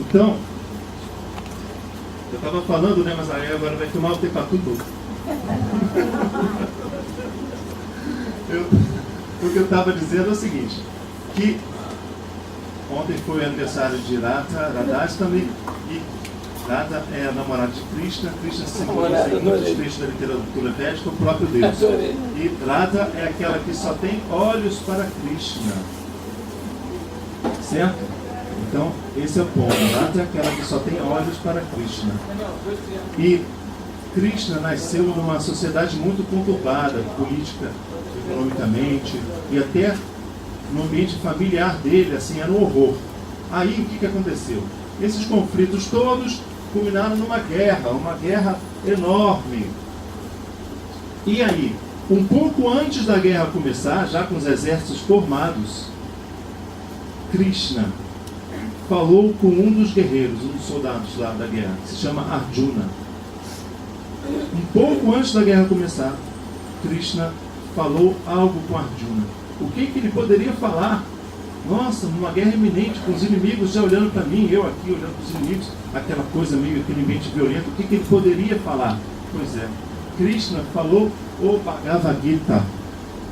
Então, eu estava falando, né, mas aí agora vai tomar o tempo tudo. O que eu estava dizendo é o seguinte, que ontem foi o aniversário de Radhastami, e Radha é a namorada de Krishna. Krishna simboliza em muitos trechos da literatura védica o próprio Deus. E Radha é aquela que só tem olhos para Krishna. Certo? Então, esse é o ponto. Radha é aquela que só tem olhos para Krishna. E Krishna nasceu numa sociedade muito conturbada, política, economicamente, e até no ambiente familiar dele, assim, era um horror. Aí, o que aconteceu? Esses conflitos todos culminaram numa guerra enorme. E aí, um pouco antes da guerra começar, já com os exércitos formados, Krishna falou com um dos guerreiros, um dos soldados lá da guerra, que se chama Arjuna. Um pouco antes da guerra começar, Krishna falou algo com Arjuna. O que ele poderia falar? Nossa, numa guerra iminente, com os inimigos já olhando para mim, eu aqui olhando para os inimigos, aquela coisa meio, aquele ambiente violento, o que ele poderia falar? Pois é, Krishna falou o Bhagavad Gita.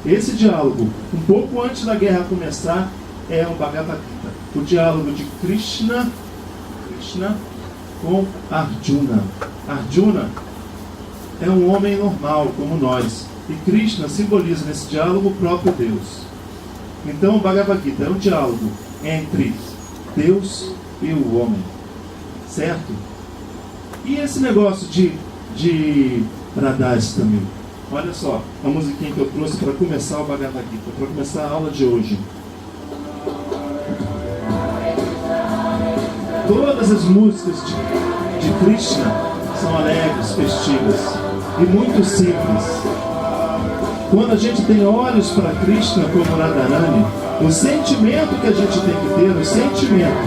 Esse diálogo, um pouco antes da guerra começar, é o Bhagavad Gita. O diálogo de Krishna com Arjuna. Arjuna é um homem normal, como nós. E Krishna simboliza nesse diálogo o próprio Deus. Então o Bhagavad Gita é um diálogo entre Deus e o homem. Certo? E esse negócio de Radhastami? Olha só, a musiquinha que eu trouxe para começar o Bhagavad Gita, para começar a aula de hoje. Todas as músicas de Krishna são alegres, festivas e muito simples. Quando a gente tem olhos para Krishna como Radharani, o sentimento que a gente tem que ter, o sentimento,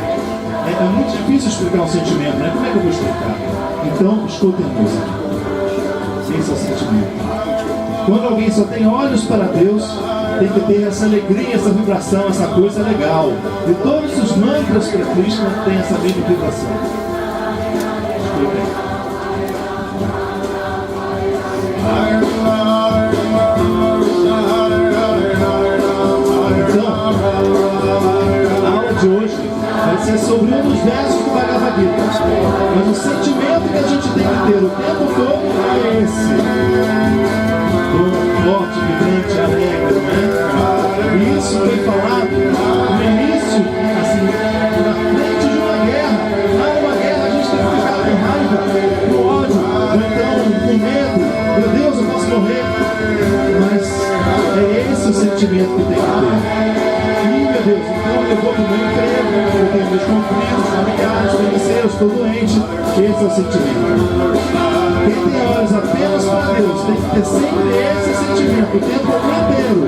é muito difícil explicar um sentimento, né? Como é que eu vou explicar? Então, escutem a música. Esse é o sentimento. Quando alguém só tem olhos para Deus, tem que ter essa alegria, essa vibração, essa coisa legal. E todos os mantras para Krishna têm essa mesma vibração. Escutem. Então, a aula de hoje vai ser sobre um dos versos do Bhagavad Gita. Mas o sentimento que a gente tem que ter o tempo todo é esse. Forte, vibrante, alegre, né? E isso foi falado no início, assim, na frente de uma guerra. Uma guerra a gente tem que ficar com raiva, com ódio, ou então com medo. Meu Deus, eu posso morrer. Mas é esse o sentimento que tem que ter. Ih, meu Deus, então eu vou pro meu emprego, eu tenho meus conflitos familiares, financeiros, estou doente. Esse é o sentimento. Quem tem olhos apenas para Deus tem que ter sempre esse sentimento o tempo inteiro.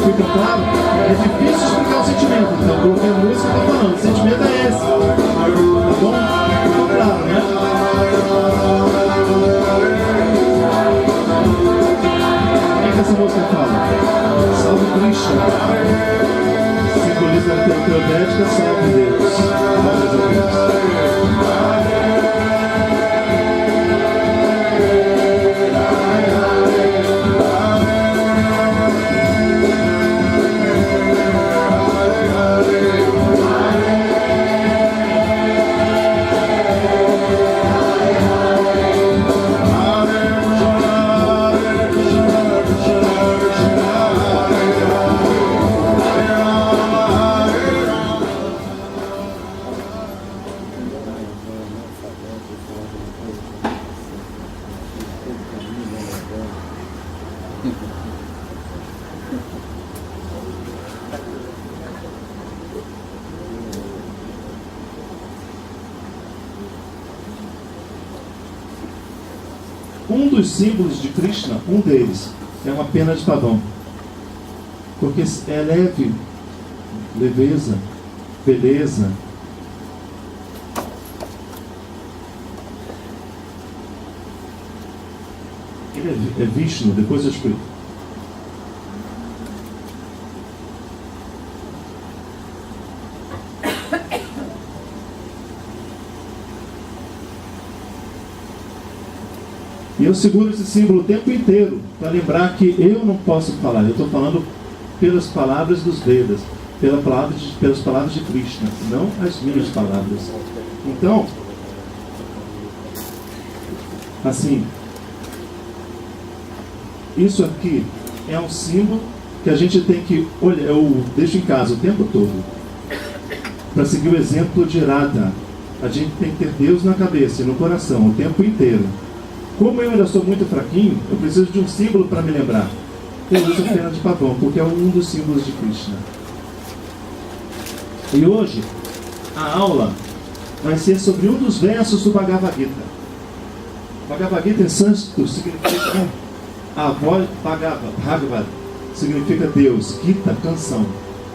Fica claro? É difícil explicar o sentimento. Então, coloquei a música e estou falando. O sentimento é esse. Tá bom? Ficou claro, né? O que essa música fala? Salve Krishna. Simboliza a literatura védica, salve Deus. Glórias a Deus. Um dos símbolos de Krishna, um deles, é uma pena de pavão. Porque é leve, leveza, beleza. Ele é Vishnu, depois eu explico. E eu seguro esse símbolo o tempo inteiro, para lembrar que eu não posso falar, eu estou falando pelas palavras dos Vedas, pelas palavras de Krishna, não as minhas palavras. Então, assim, isso aqui é um símbolo que a gente tem que olhar, eu deixo em casa o tempo todo, para seguir o exemplo de Radha. A gente tem que ter Deus na cabeça e no coração o tempo inteiro. Como eu ainda sou muito fraquinho, eu preciso de um símbolo para me lembrar. Eu uso a pena de pavão, porque é um dos símbolos de Krishna. E hoje, a aula vai ser sobre um dos versos do Bhagavad Gita. Bhagavad Gita em sânscrito significa a voz, Bhagavad significa Deus, Gita, canção.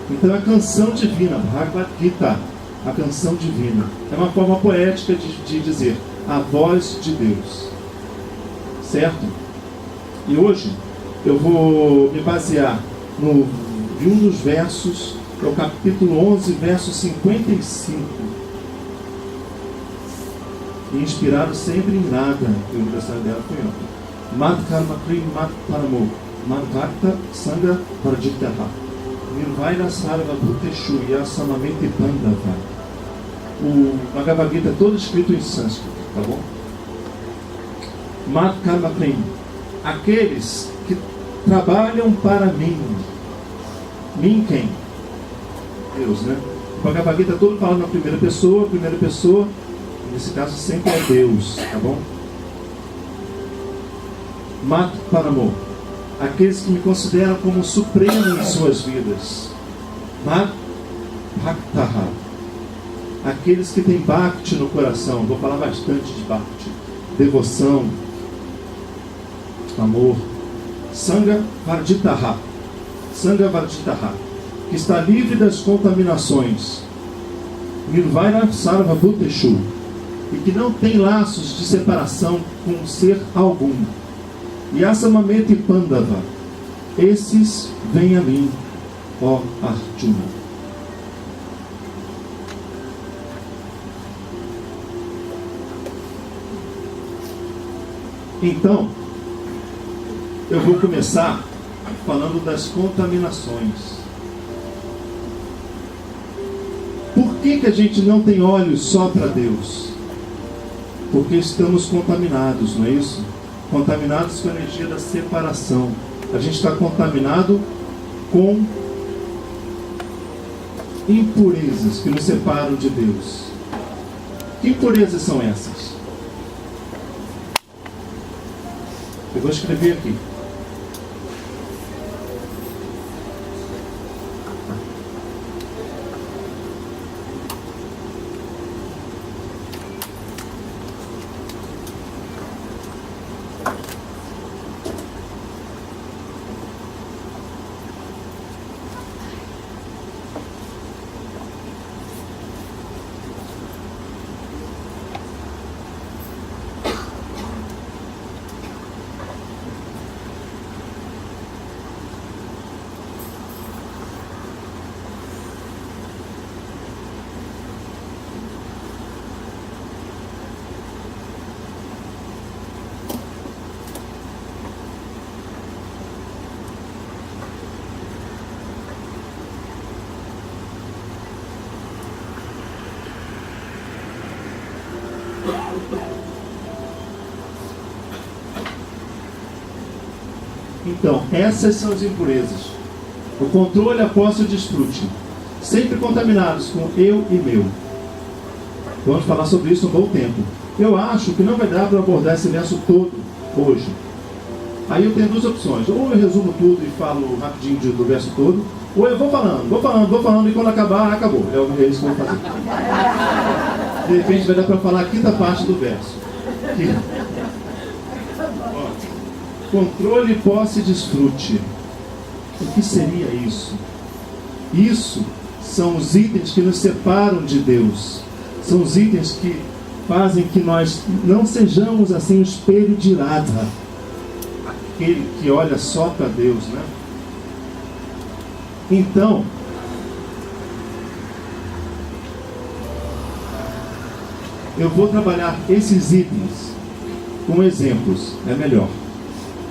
Então é a canção divina, Bhagavad Gita, a canção divina. É uma forma poética de dizer a voz de Deus. Certo? E hoje eu vou me basear em um dos versos, que é o capítulo 11, verso 55. E inspirado sempre em Radha, que o aniversário dela foi ontem. Mad karma krim mad paramo, mad bhakta sangha parajitaha, nirvaira sarva bhuteshu yasamamete pandava. O Bhagavad Gita é todo escrito em sânscrito, tá bom? Mad karma krim, aqueles que trabalham para mim. Mim quem? Deus, né? O Bhagavad Gita todo falando na primeira pessoa, nesse caso sempre é Deus, tá bom? Mat Paramo, aqueles que me consideram como supremo em suas vidas. Mat Bhaktaha, aqueles que têm Bhakti no coração. Vou falar bastante de Bhakti, devoção, amor. Sangha Varditaha, que está livre das contaminações. Nirvaira Sarva Bhuteshu, e que não tem laços de separação com ser algum. Yasamamete Pandava, esses vêm a mim, ó Arjuna. Então, eu vou começar falando das contaminações. Por que a gente não tem olhos só para Deus? Porque estamos contaminados, não é isso? Contaminados com a energia da separação. A gente está contaminado com impurezas que nos separam de Deus. Que impurezas são essas? Eu vou escrever aqui. Então, essas são as impurezas. O controle, a posse e o desfrute. Sempre contaminados com eu e meu. Vamos falar sobre isso um bom tempo. Eu acho que não vai dar para abordar esse verso todo hoje. Aí eu tenho duas opções. Ou eu resumo tudo e falo rapidinho do verso todo, ou eu vou falando, e quando acabar, acabou. É isso que eu vou fazer. De repente vai dar para falar a quinta parte do verso. Controle, posse e desfrute. O que seria isso? Isso são os itens que nos separam de Deus. São os itens que fazem que nós não sejamos assim o espelho de Radha, aquele que olha só para Deus, né? Então, eu vou trabalhar esses itens com exemplos é melhor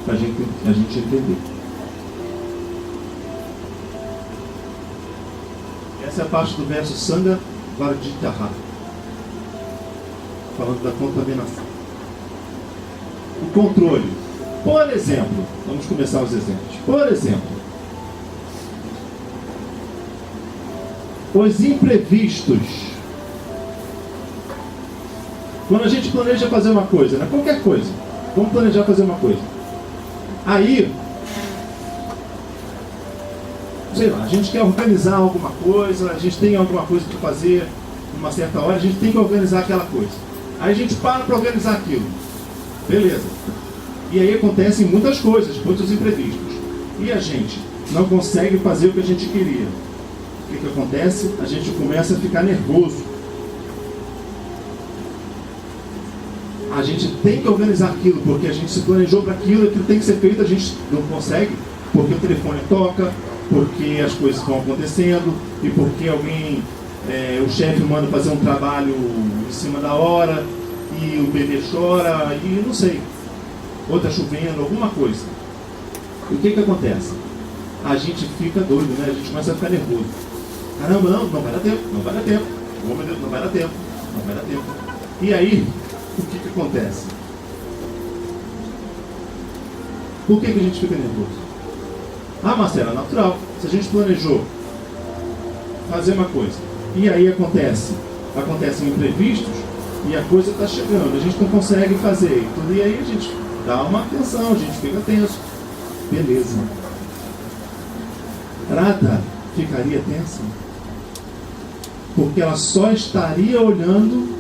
para a gente entender. Essa é a parte do verso Sangha Varditaha, falando da contaminação. O controle. Por exemplo, vamos começar os exemplos. Por exemplo, os imprevistos. Quando a gente planeja fazer uma coisa, né? Qualquer coisa, vamos planejar fazer uma coisa. Aí, sei lá, a gente quer organizar alguma coisa, a gente tem alguma coisa para fazer numa certa hora, a gente tem que organizar aquela coisa. Aí a gente para organizar aquilo. Beleza. E aí acontecem muitas coisas, muitos imprevistos. E a gente não consegue fazer o que a gente queria. O que acontece? A gente começa a ficar nervoso. A gente tem que organizar aquilo, porque a gente se planejou para aquilo, aquilo tem que ser feito, a gente não consegue, porque o telefone toca, porque as coisas vão acontecendo, e porque alguém, o chefe manda fazer um trabalho em cima da hora, e o bebê chora, e não sei, ou está chovendo, alguma coisa. E o que acontece? A gente fica doido, né? A gente começa a ficar nervoso. Caramba, não vai dar tempo, não vai dar tempo. Oh, meu Deus, não vai dar tempo, não vai dar tempo. E aí, o que acontece? Por que a gente fica nervoso? Ah, Marcelo, é natural. Se a gente planejou fazer uma coisa, e aí acontecem imprevistos, e a coisa está chegando, a gente não consegue fazer, e aí a gente dá uma atenção, a gente fica tenso. Beleza. Radha ficaria tensa, porque ela só estaria olhando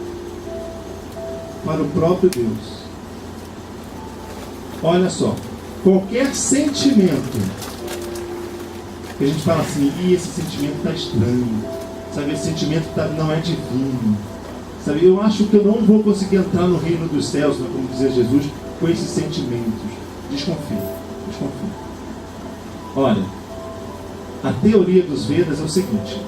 para o próprio Deus. Olha só, qualquer sentimento que a gente fala assim, esse sentimento está estranho, sabe, esse sentimento não é divino, sabe, eu acho que eu não vou conseguir entrar no reino dos céus, né, como dizia Jesus, com esses sentimentos. Desconfie. Olha, a teoria dos Vedas é o seguinte: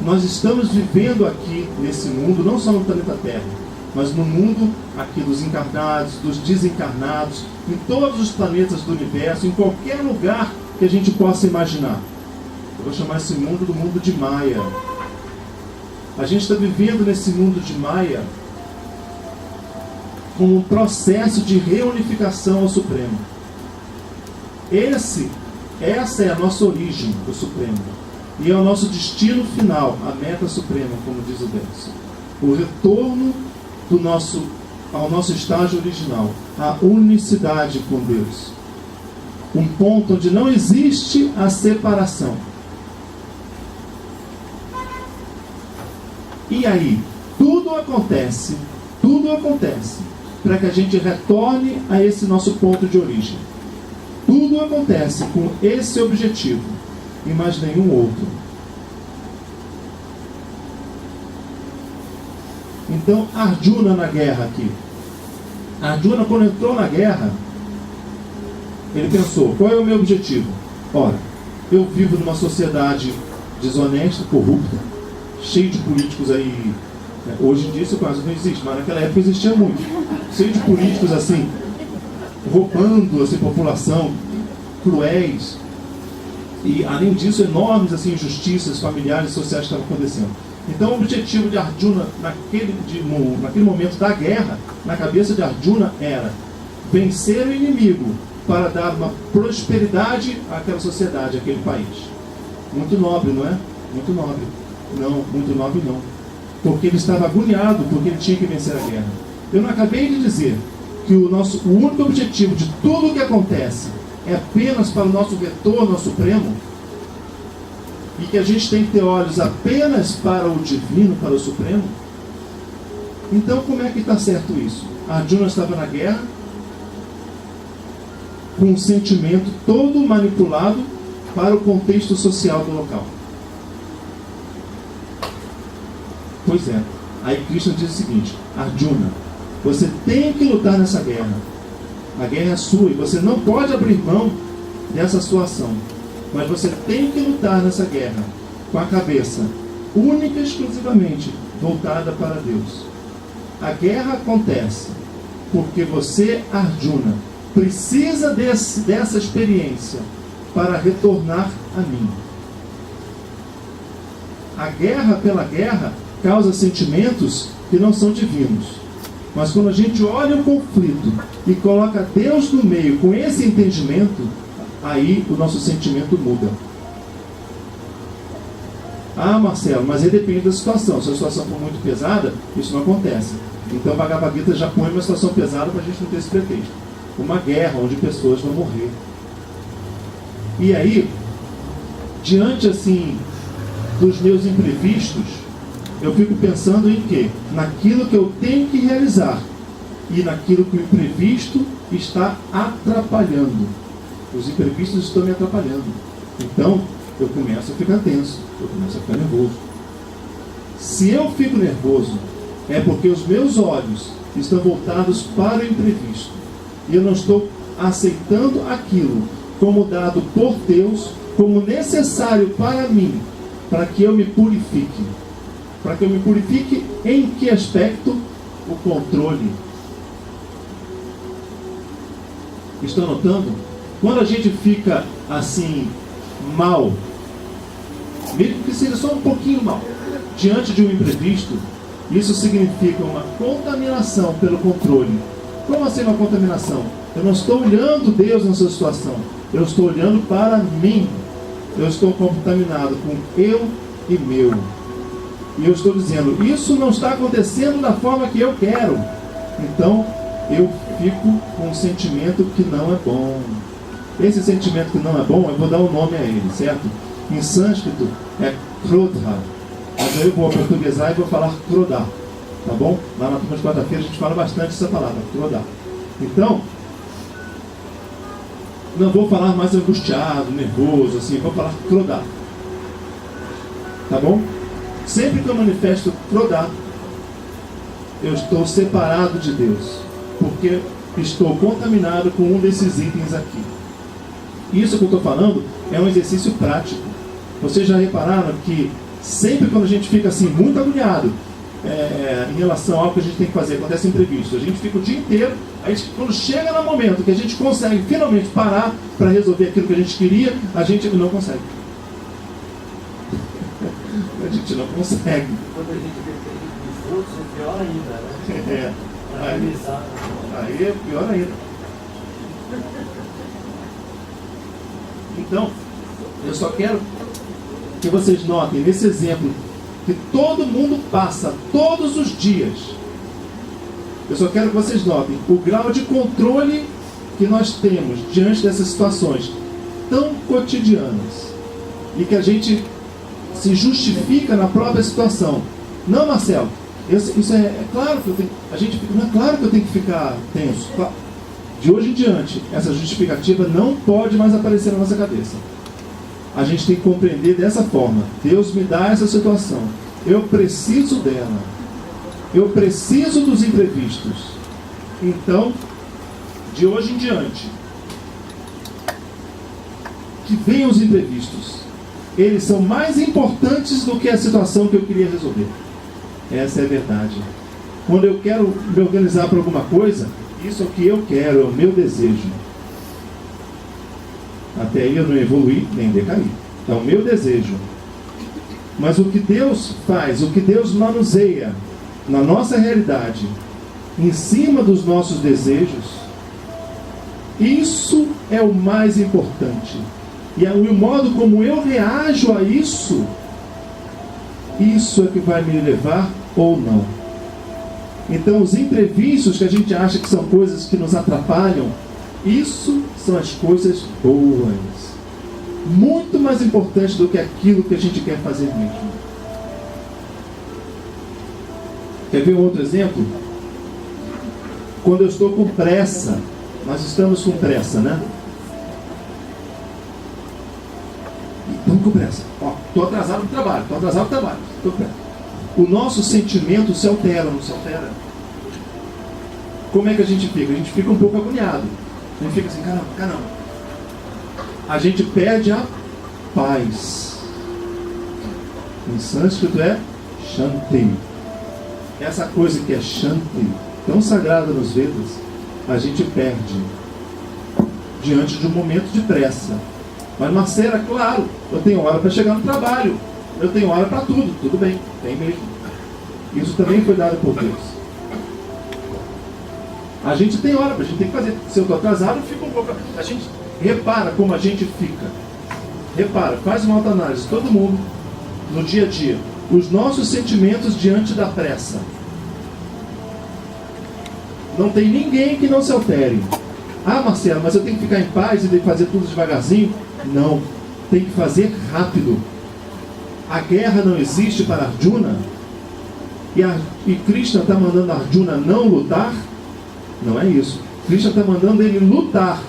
nós estamos vivendo aqui nesse mundo, não só no planeta Terra, mas no mundo aqui dos encarnados, dos desencarnados, em todos os planetas do universo, em qualquer lugar que a gente possa imaginar. Eu vou chamar esse mundo do mundo de Maya. A gente está vivendo nesse mundo de Maya como um processo de reunificação ao Supremo. Essa é a nossa origem, o Supremo. E é o nosso destino final, a meta suprema, como diz o verso. O retorno ao nosso estágio original, a unicidade com Deus. Um ponto onde não existe a separação. E aí, tudo acontece para que a gente retorne a esse nosso ponto de origem. Tudo acontece com esse objetivo e mais nenhum outro. Então, Arjuna na guerra aqui. Arjuna, quando entrou na guerra, ele pensou, qual é o meu objetivo? Ora, eu vivo numa sociedade desonesta, corrupta, cheio de políticos aí. Hoje em dia isso quase não existe, mas naquela época existia muito. Cheio de políticos assim, roubando assim, população, cruéis. E além disso, enormes assim, injustiças familiares e sociais estavam acontecendo. Então o objetivo de Arjuna naquele momento da guerra, na cabeça de Arjuna, era vencer o inimigo para dar uma prosperidade àquela sociedade, àquele país. Muito nobre, não é? Muito nobre. Não, muito nobre não. Porque ele estava agoniado, porque ele tinha que vencer a guerra. Eu não acabei de dizer que o único objetivo de tudo o que acontece é apenas para o nosso retorno ao Supremo? E que a gente tem que ter olhos apenas para o divino, para o Supremo? Então como é que está certo isso? Arjuna estava na guerra com um sentimento todo manipulado para o contexto social do local. Pois é. Aí Krishna diz o seguinte: Arjuna, você tem que lutar nessa guerra. A guerra é sua e você não pode abrir mão dessa sua ação. Mas você tem que lutar nessa guerra com a cabeça única e exclusivamente voltada para Deus. A guerra acontece porque você, Arjuna, precisa dessa experiência para retornar a mim. A guerra pela guerra causa sentimentos que não são divinos. Mas quando a gente olha o conflito e coloca Deus no meio com esse entendimento, aí o nosso sentimento muda. Ah, Marcelo, mas aí depende da situação. Se a situação for muito pesada, isso não acontece. Então, Bhagavad Gita já põe uma situação pesada para a gente não ter esse pretexto. Uma guerra onde pessoas vão morrer. E aí, diante assim dos meus imprevistos, eu fico pensando em quê? Naquilo que eu tenho que realizar e naquilo que o imprevisto está atrapalhando. Os imprevistos estão me atrapalhando. Então, eu começo a ficar tenso, eu começo a ficar nervoso. Se eu fico nervoso, é porque os meus olhos estão voltados para o imprevisto. E eu não estou aceitando aquilo como dado por Deus, como necessário para mim, para que eu me purifique. Para que eu me purifique em que aspecto? O controle. Estão notando? Quando a gente fica assim, mal, mesmo que seja só um pouquinho mal, diante de um imprevisto, isso significa uma contaminação pelo controle. Como assim uma contaminação? Eu não estou olhando Deus nessa situação, eu estou olhando para mim. Eu estou contaminado com eu e meu. E eu estou dizendo, isso não está acontecendo da forma que eu quero. Então, eu fico com um sentimento que não é bom. Esse sentimento que não é bom, eu vou dar um nome a ele, certo? Em sânscrito é krodha. Mas aí eu vou portuguesar e vou falar krodha. Tá bom? Lá na turma de quarta-feira a gente fala bastante essa palavra, krodha. Então, não vou falar mais angustiado, nervoso, assim, vou falar krodha. Tá bom? Sempre que eu manifesto krodha, eu estou separado de Deus, porque estou contaminado com um desses itens aqui. Isso que eu estou falando é um exercício prático. Vocês já repararam que sempre quando a gente fica assim, muito agoniado em relação ao que a gente tem que fazer, acontece imprevisto, a gente fica o dia inteiro, a gente, quando chega no momento que a gente consegue finalmente parar para resolver aquilo que a gente queria, a gente não consegue. A gente não consegue. Quando a gente depende dos outros, é pior ainda, né? Aí é pior ainda. Então, eu só quero que vocês notem nesse exemplo que todo mundo passa todos os dias. Eu só quero que vocês notem o grau de controle que nós temos diante dessas situações tão cotidianas e que a gente se justifica na própria situação. Não, Marcelo, isso é claro que eu tenho, não é claro que eu tenho que ficar tenso. De hoje em diante, essa justificativa não pode mais aparecer na nossa cabeça. A gente tem que compreender dessa forma. Deus me dá essa situação. Eu preciso dela. Eu preciso dos imprevistos. Então, de hoje em diante, que venham os imprevistos. Eles são mais importantes do que a situação que eu queria resolver. Essa é a verdade. Quando eu quero me organizar para alguma coisa, isso é o que eu quero, é o meu desejo. Até aí eu não evoluí nem decaí. É o meu desejo. Mas o que Deus faz, o que Deus manuseia na nossa realidade, em cima dos nossos desejos, isso é o mais importante. E o modo como eu reajo a isso, isso é que vai me levar ou não. Então os imprevistos que a gente acha que são coisas que nos atrapalham, isso são as coisas boas. Muito mais importante do que aquilo que a gente quer fazer mesmo. Quer ver um outro exemplo? Quando eu estou com pressa, nós estamos com pressa, né? Estamos com pressa. Estou atrasado no trabalho, estou com pressa. O nosso sentimento se altera, não se altera? Como é que a gente fica? A gente fica um pouco agoniado. A gente fica assim, caramba. A gente perde a paz. Em sânscrito é shanti. essa coisa que é Shanti, tão sagrada nos Vedas, a gente perde diante de um momento de pressa. Mas Marcela, claro, eu tenho hora para chegar no trabalho, eu tenho hora para tudo bem, tem mesmo. Isso também foi dado por Deus. A gente tem hora, a gente tem que fazer. Se eu estou atrasado, eu fico um pouco. A gente repara como a gente fica. Repara, faz uma autoanálise, todo mundo, no dia a dia, os nossos sentimentos diante da pressa. Não tem ninguém que não se altere. Ah, Marcelo, mas eu tenho que ficar em paz e tenho que fazer tudo devagarzinho? Não, tem que fazer rápido. A guerra não existe para Arjuna. E Krishna está mandando Arjuna não lutar? Não é isso. Krishna está mandando ele lutar.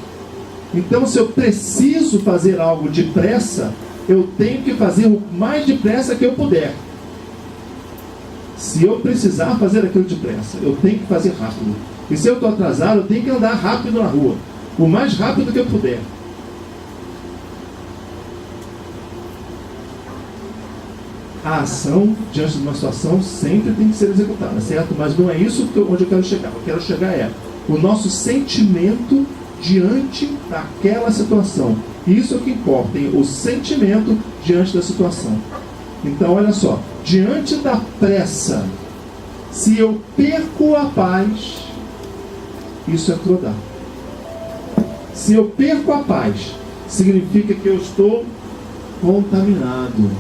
Então, se eu preciso fazer algo depressa, eu tenho que fazer o mais depressa que eu puder. Se eu precisar fazer aquilo depressa, eu tenho que fazer rápido. E se eu estou atrasado, eu tenho que andar rápido na rua, o mais rápido que eu puder. A ação diante de uma situação sempre tem que ser executada, certo? Mas não é isso onde eu quero chegar. O que eu quero chegar é o nosso sentimento diante daquela situação. Isso é o que importa, hein? O sentimento diante da situação. Então, olha só, diante da pressa, se eu perco a paz, isso é crueldade. Se eu perco a paz, significa que eu estou contaminado.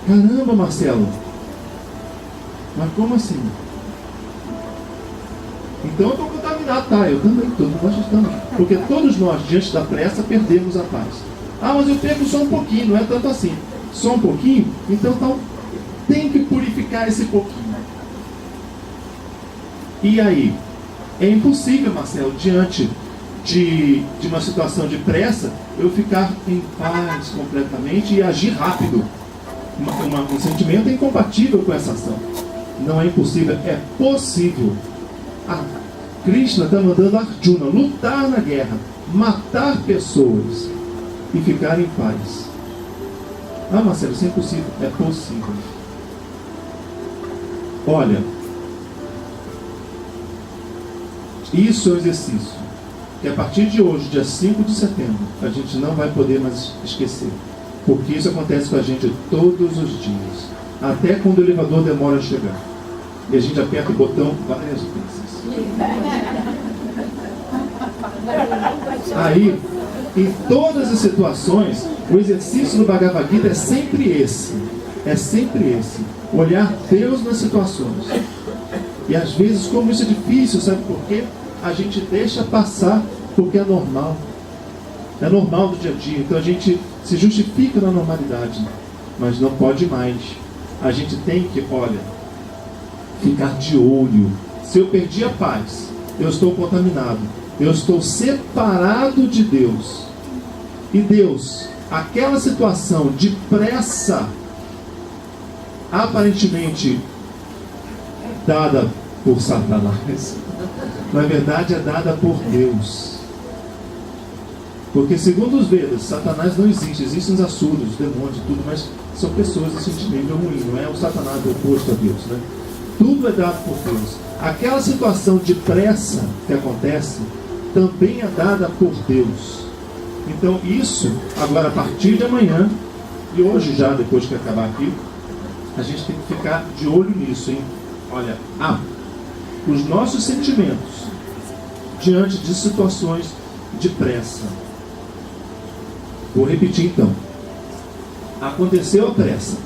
Caramba, Marcelo, mas como assim? Então eu estou contaminado, tá? Eu também, todos nós estamos. Porque todos nós, diante da pressa, perdemos a paz. Ah, mas eu perco só um pouquinho, não é tanto assim. Só um pouquinho? Então tem que purificar esse pouquinho. E aí? É impossível, Marcelo, diante de uma situação de pressa, eu ficar em paz completamente e agir rápido. Um sentimento é incompatível com essa ação. Não é impossível, é possível. Krishna está mandando Arjuna lutar na guerra, matar pessoas e ficar em paz. Ah, Marcelo, isso é impossível. É possível. Olha, isso é um exercício que a partir de hoje, dia 5 de setembro, a gente não vai poder mais esquecer. Porque isso acontece com a gente todos os dias. Até quando o elevador demora a chegar. E a gente aperta o botão várias vezes. Aí, em todas as situações, o exercício do Bhagavad Gita é sempre esse. É sempre esse. Olhar Deus nas situações. E às vezes, como isso é difícil, sabe por quê? A gente deixa passar porque é normal. É normal do dia a dia. Então a gente se justifica na normalidade. Mas não pode mais. A gente tem que, olha, ficar de olho. Se eu perdi a paz, eu estou contaminado. Eu estou separado de Deus. E Deus, aquela situação de pressa, aparentemente dada por Satanás, na verdade é dada por Deus. Porque segundo os Vedas, Satanás não existe. Existem os asuras, os demônios e tudo, mas são pessoas desse nível ruim. Não é o Satanás oposto a Deus, né? Tudo é dado por Deus. Aquela situação de pressa que acontece também é dada por Deus. Então isso, agora a partir de amanhã, e hoje já, depois que acabar aqui, a gente tem que ficar de olho nisso, hein? Olha, os nossos sentimentos diante de situações de pressa. Vou repetir então. Aconteceu a pressa.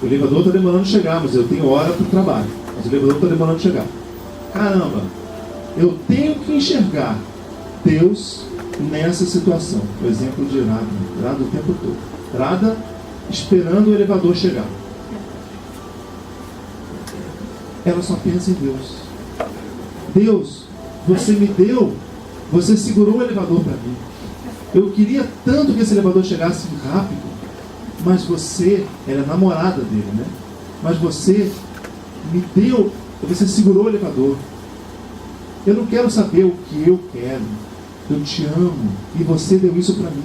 O elevador está demorando chegar, mas eu tenho hora para o trabalho. Mas o elevador está demorando chegar. Caramba, eu tenho que enxergar Deus nessa situação. O exemplo de Radha. Radha o tempo todo. Radha esperando o elevador chegar. Ela só pensa em Deus. Deus, você me deu, você segurou o elevador para mim. Eu queria tanto que esse elevador chegasse rápido, mas você, ela é namorada dele, né? Mas você me deu, você segurou o elevador. Eu não quero saber o que eu quero. Eu te amo e você deu isso para mim.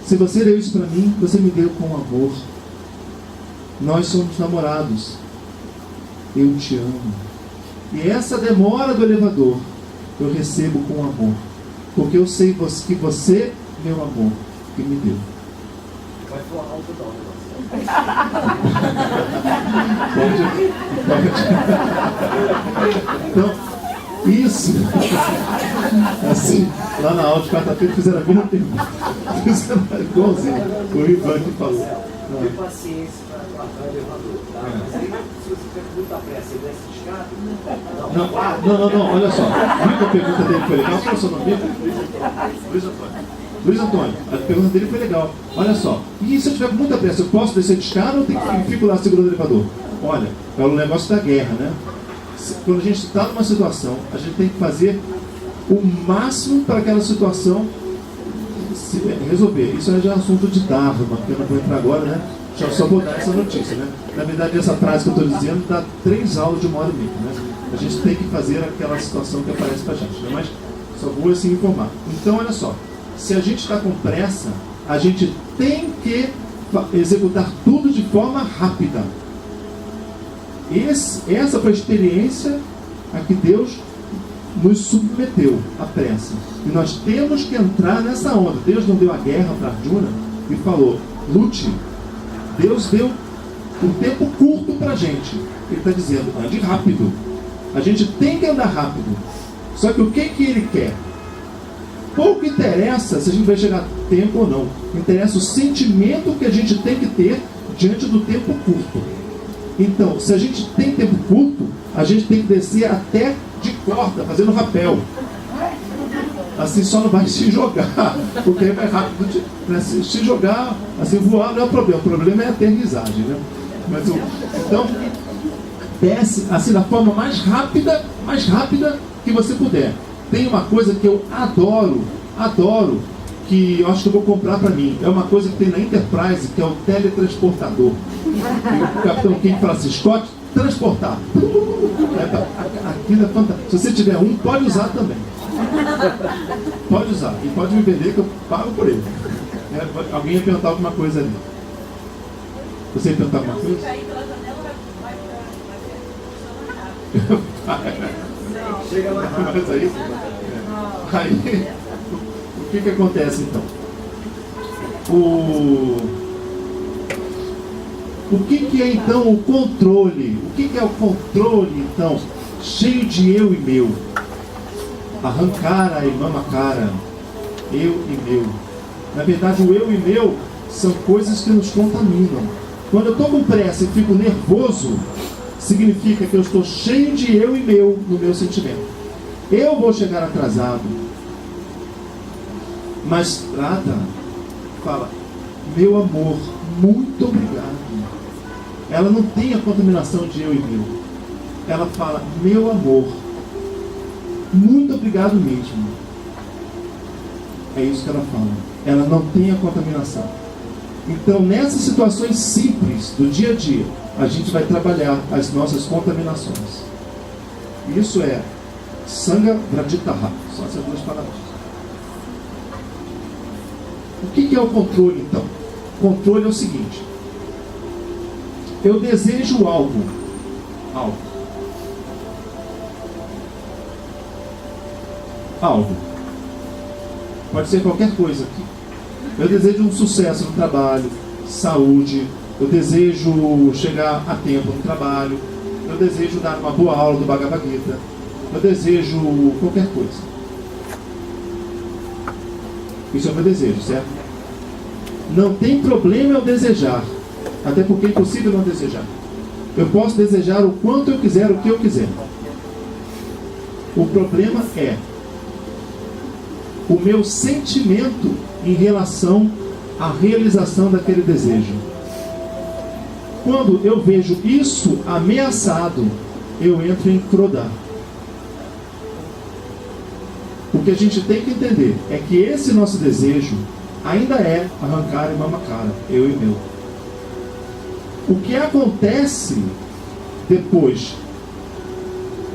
Se você deu isso para mim, você me deu com amor. nós somos namorados, eu te amo. E essa demora do elevador eu recebo com amor, porque eu sei que você, meu amor, que me deu. Vai falar alto não, negócio. Então, isso, assim, lá na aula de quarta-feira fizeram a mesma pergunta. Fizeram igualzinho, o Ivan que falou. Tem paciência para guardar o elevador, tá? Mas aí, se você tiver com muita pressa e desce de escada, não, olha só. Viu que a pergunta dele foi legal? Qual é o seu nome? Luiz Antônio, a pergunta dele foi legal. Olha só, e se eu tiver com muita pressa, eu posso descer de escada ou fico lá segurando o elevador? Olha, é o negócio da guerra, né? Quando a gente está numa situação, a gente tem que fazer o máximo para aquela situação se resolver. Isso já é assunto de Dharma, que eu não vou entrar agora, né? Deixa eu só botar essa notícia, né? Na verdade, essa frase que eu estou dizendo dá 3 aulas de 1 hora e meia, né? A gente tem que fazer aquela situação que aparece para a gente, né? Mas só vou assim informar. Então, olha só, se a gente está com pressa, a gente tem que executar tudo de forma rápida. Essa foi a experiência a que Deus nos submeteu, a pressa. E nós temos que entrar nessa onda. Deus não deu a guerra para Arjuna e falou, lute. Deus deu um tempo curto para a gente. Ele está dizendo, ande rápido. A gente tem que andar rápido. Só que o que ele quer? Pouco interessa se a gente vai chegar a tempo ou não. Interessa o sentimento que a gente tem que ter diante do tempo curto. Então, se a gente tem tempo curto, a gente tem que descer até de corda, fazendo rapel. Assim só não vai se jogar, porque aí vai rápido. Né? Se jogar, assim, voar não é o problema é a aterrissagem, né? Mas, então, desce assim da forma mais rápida que você puder. Tem uma coisa que eu adoro, que eu acho que eu vou comprar para mim. É uma coisa que tem na Enterprise, que é o teletransportador. E o Capitão Kirk fala assim, Scott, transportar. Aquilo é fantástico. Se você tiver um, pode usar também. Pode usar. E pode me vender que eu pago por ele. Alguém ia perguntar alguma coisa ali. Você ia perguntar alguma coisa? chega mais rápido. Mas aí, o que acontece então? O que é então o controle? O que é o controle então? Cheio de eu e meu. Arrancara e mamacara. Eu e meu. Na verdade, o eu e meu são coisas que nos contaminam. Quando eu estou com pressa e fico nervoso, significa que eu estou cheio de eu e meu no meu sentimento. Eu vou chegar atrasado. Mas Radha fala, meu amor, muito obrigado. Ela não tem a contaminação de eu e meu. Ela fala, meu amor, muito obrigado mesmo. É isso que ela fala. Ela não tem a contaminação. Então, nessas situações simples do dia a dia, a gente vai trabalhar as nossas contaminações. Isso é Sangha Vraditaha. Só essas duas palavras. O que é o controle, então? O controle é o seguinte. Eu desejo algo. Algo. Pode ser qualquer coisa aqui. Eu desejo um sucesso no trabalho, saúde. Eu desejo chegar a tempo no trabalho. Eu desejo dar uma boa aula do Bhagavad Gita. Eu desejo qualquer coisa. Isso é o meu desejo, certo? Não tem problema eu desejar. Até porque é impossível não desejar. Eu posso desejar o quanto eu quiser, o que eu quiser. O problema é o meu sentimento em relação à realização daquele desejo. Quando eu vejo isso ameaçado, eu entro em Krodha. O que a gente tem que entender é que esse nosso desejo ainda é arrancar e mamacara, eu e meu. O que acontece depois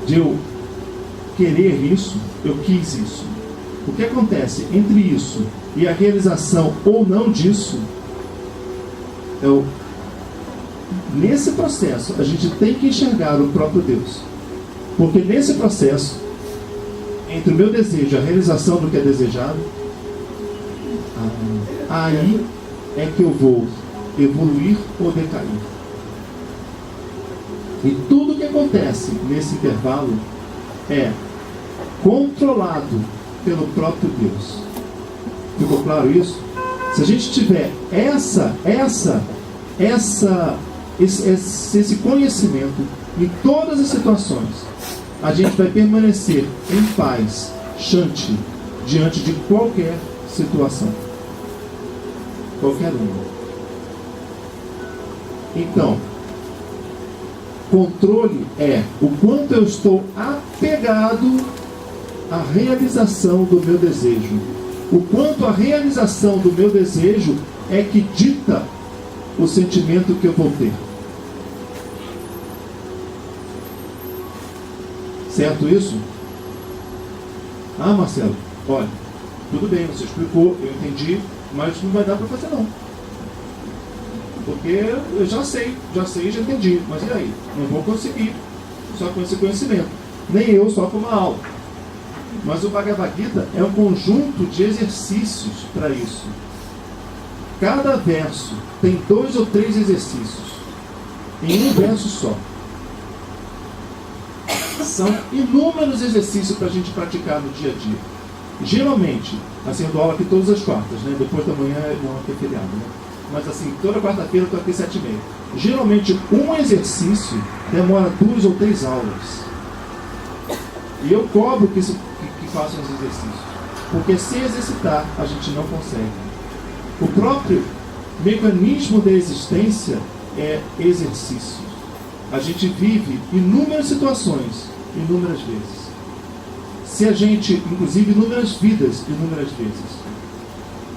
de eu querer isso, eu quis isso. O que acontece entre isso e a realização ou não disso é o nesse processo, a gente tem que enxergar o próprio Deus. Porque nesse processo, entre o meu desejo e a realização do que é desejado, aí é que eu vou evoluir ou decair. E tudo que acontece nesse intervalo é controlado pelo próprio Deus. Ficou claro isso? Se a gente tiver esse conhecimento em todas as situações, a gente vai permanecer em paz, chante, diante de qualquer situação. Qualquer uma. Então, controle é o quanto eu estou apegado à realização do meu desejo. O quanto a realização do meu desejo é que dita o sentimento que eu vou ter. Certo isso? Ah, Marcelo, olha, tudo bem, você explicou, eu entendi, mas não vai dar para fazer não. Porque eu já sei, já entendi, mas e aí? Não vou conseguir só com esse conhecimento. Nem eu só com uma aula. Mas o Bhagavad Gita é um conjunto de exercícios para isso. Cada verso tem 2 ou 3 exercícios em um verso só. São inúmeros exercícios para a gente praticar no dia a dia. Geralmente, assim, eu dou aula aqui todas as quartas, né? Depois da manhã não é feriado, né? Mas assim, toda quarta-feira eu estou aqui 7h30. Geralmente, um exercício demora 2 ou 3 aulas. E eu cobro que façam os exercícios. Porque sem exercitar, a gente não consegue. O próprio mecanismo da existência é exercício. A gente vive inúmeras situações, inúmeras vezes. Se a gente, inclusive inúmeras vidas, inúmeras vezes.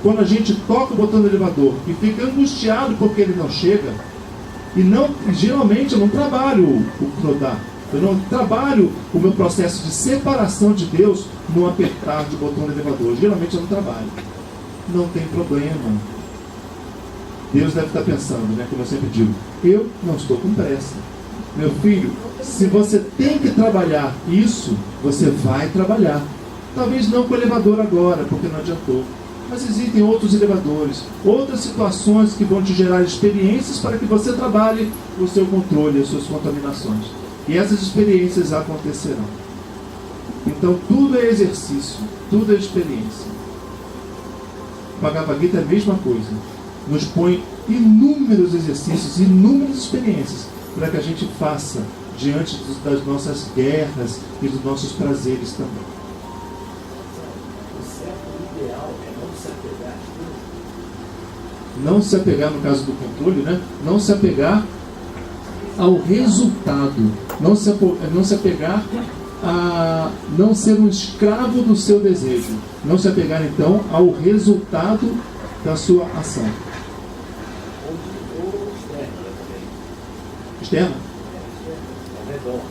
Quando a gente toca o botão do elevador e fica angustiado porque ele não chega, e geralmente eu não trabalho o Krodá, eu não trabalho o meu processo de separação de Deus no apertar de botão do elevador. Geralmente eu não trabalho. Não tem problema. Deus deve estar pensando, né? Como eu sempre digo, eu não estou com pressa. Meu filho, se você tem que trabalhar isso, você vai trabalhar. Talvez não com o elevador agora, porque não adiantou. Mas existem outros elevadores, outras situações que vão te gerar experiências para que você trabalhe o seu controle, as suas contaminações. E essas experiências acontecerão. Então tudo é exercício, tudo é experiência. O Bhagavad Gita é a mesma coisa. Nos põe inúmeros exercícios, inúmeras experiências para que a gente faça diante das nossas guerras e dos nossos prazeres também. O certo ideal é não se apegar. Não se apegar, no caso do controle, né? Não se apegar ao resultado. Não se apegar a não ser um escravo do seu desejo. Não se apegar, então, ao resultado da sua ação. Ou externa também. Externa? Ao redor.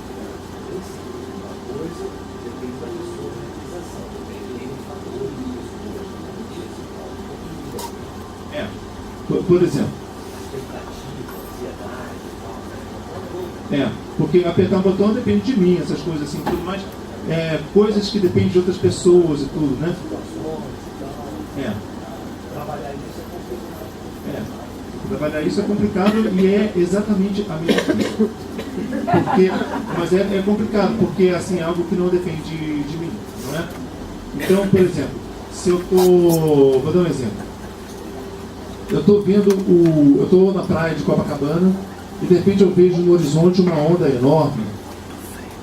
Uma coisa depende da pessoa, da realização. Depende de fatores, Por exemplo. expectativa, ansiedade e tal. Porque apertar um botão depende de mim, essas coisas assim, tudo mais. Coisas que dependem de outras pessoas e tudo, né? Trabalhar isso é complicado. Trabalhar isso é complicado e é exatamente a mesma coisa. Mas é complicado, porque assim, é algo que não depende de mim, não é? Então, por exemplo, se eu estou... Vou dar um exemplo. Eu estou na praia de Copacabana e de repente eu vejo no horizonte uma onda enorme.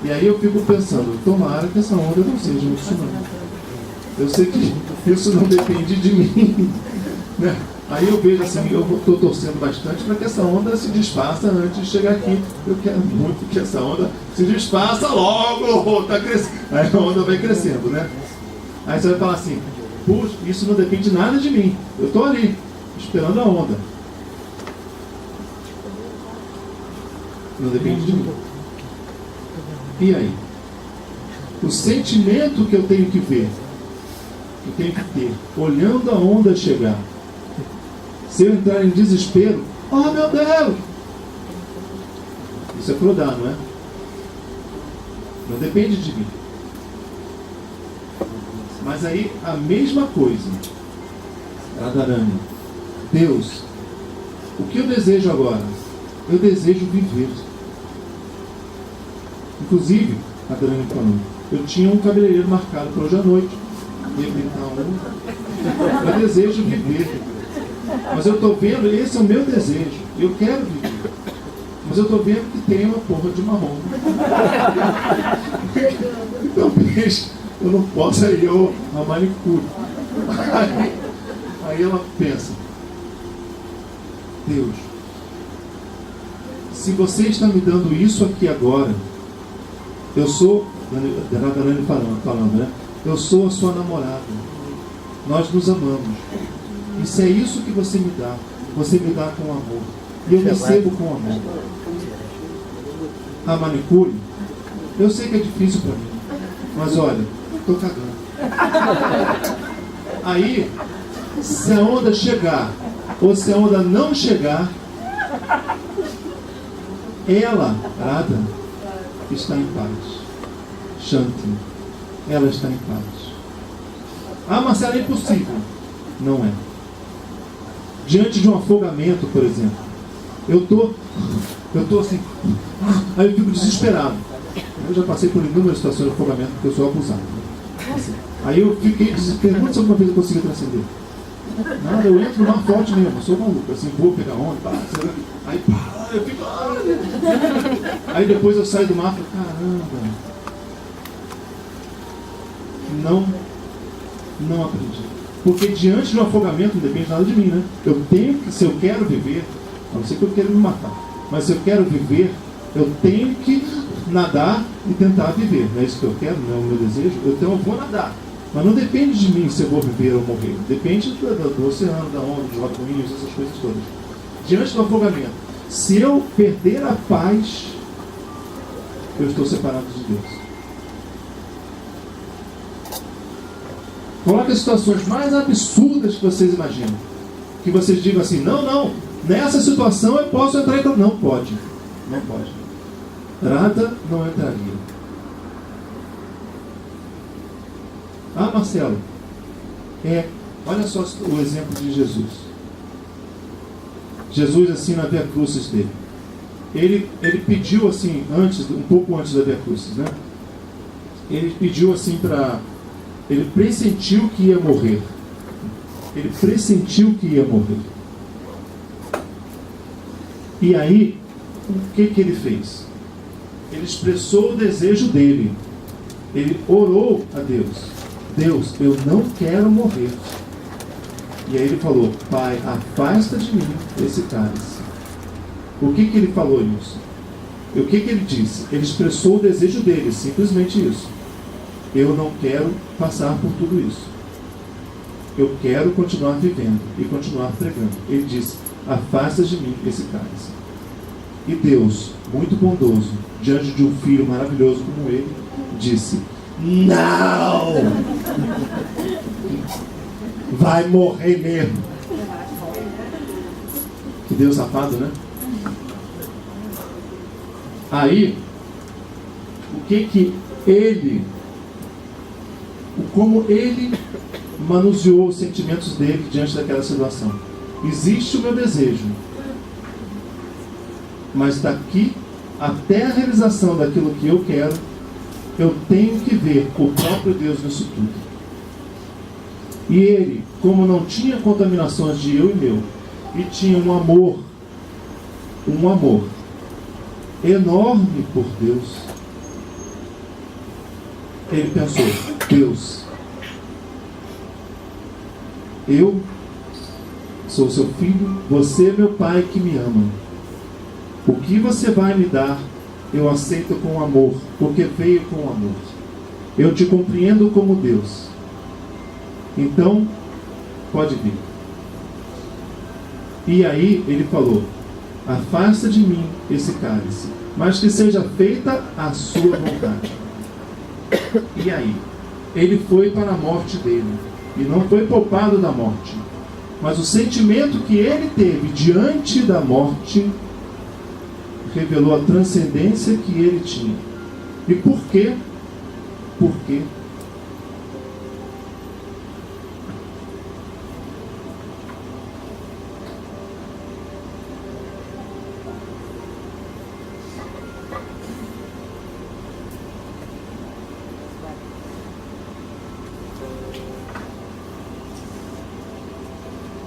E aí eu fico pensando, tomara que essa onda não seja um tsunami. Eu sei que isso não depende de mim, né? Aí eu vejo assim, eu estou torcendo bastante para que essa onda se desfaça antes de chegar aqui. Eu quero muito que essa onda se desfaça logo, tá crescendo. Aí a onda vai crescendo, né? Aí você vai falar assim, puxa, isso não depende nada de mim. Eu estou ali, esperando a onda. Não depende de mim. E aí? O sentimento que eu tenho que ver, que eu tenho que ter, olhando a onda chegar. Se eu entrar em desespero, oh meu Deus, Você falou dá, não é? Não depende de mim. Mas aí a mesma coisa. Radharani, Deus, o que eu desejo agora? Eu desejo viver. Inclusive, Radharani falando, eu tinha um cabeleireiro marcado para hoje à noite. Eu desejo viver. Mas eu estou vendo, esse é o meu desejo. Eu quero viver. Mas eu estou vendo que tem uma porra de marrom. Então, bicho, eu não posso ir ao manicure. Aí ela pensa, Deus, se você está me dando isso aqui agora, eu sou, Radharani falando, né? Eu sou a sua namorada. Nós nos amamos. E se é isso que você me dá com amor. E eu recebo com amor. A manicure, eu sei que é difícil para mim. Mas olha, estou cagando. Aí, se a onda chegar, ou se a onda não chegar, ela, Radha, está em paz. Shanti, ela está em paz. Ah, Marcelo, é impossível. Não é. Diante de um afogamento, por exemplo, eu tô assim, aí eu fico desesperado. Eu já passei por inúmeras situações de afogamento porque eu sou abusado. Aí eu fiquei desesperado. Quantas alguma vez eu consegui transcender? Nada, eu entro no mar forte mesmo, eu sou maluco, assim, vou pegar onda, aí eu fico. Aí depois eu saio do mar e falo, caramba, não aprendi. Porque diante de um afogamento não depende nada de mim, né? Eu tenho que, se eu quero viver, a não ser que eu queira me matar, mas se eu quero viver, eu tenho que nadar e tentar viver. Não é isso que eu quero, não é o meu desejo. Então eu vou nadar. Mas não depende de mim se eu vou viver ou morrer. Depende do oceano, da onda, dos arco-íris, essas coisas todas. Diante do afogamento, se eu perder a paz, eu estou separado de Deus. Coloque as situações mais absurdas que vocês imaginam. Que vocês digam assim, não, nessa situação eu posso entrar em... Não pode. Não pode. Radha não entraria. Ah, Marcelo, olha só o exemplo de Jesus. Jesus, assim, na Via Crucis dele. Ele pediu, assim, um pouco antes da Via Crucis, né? Ele pediu, assim, ele pressentiu que ia morrer. Ele pressentiu que ia morrer. E aí, o que ele fez? Ele expressou o desejo dele. Ele orou a Deus. Deus, eu não quero morrer. E aí ele falou, Pai, afasta de mim esse cálice. O que ele falou nisso? O que ele disse? Ele expressou o desejo dele, simplesmente isso. Eu não quero passar por tudo isso. Eu quero continuar vivendo e continuar pregando. Ele disse, afasta de mim esse cálice. E Deus, muito bondoso, diante de um filho maravilhoso como ele, disse, não! Vai morrer mesmo. Que Deus safado, né? Aí, como ele manuseou os sentimentos dele diante daquela situação. Existe o meu desejo, mas daqui até a realização daquilo que eu quero, eu tenho que ver o próprio Deus nisso tudo. E ele, como não tinha contaminações de eu e meu, e tinha um amor enorme por Deus, ele pensou, Deus, eu sou seu filho, você é meu pai que me ama. O que você vai me dar, eu aceito com amor, porque veio com amor. Eu te compreendo como Deus. Então, pode vir. E aí ele falou, afasta de mim esse cálice, mas que seja feita a sua vontade. E aí, ele foi para a morte dele, e não foi poupado da morte. Mas o sentimento que ele teve diante da morte revelou a transcendência que ele tinha. E por quê? Por quê?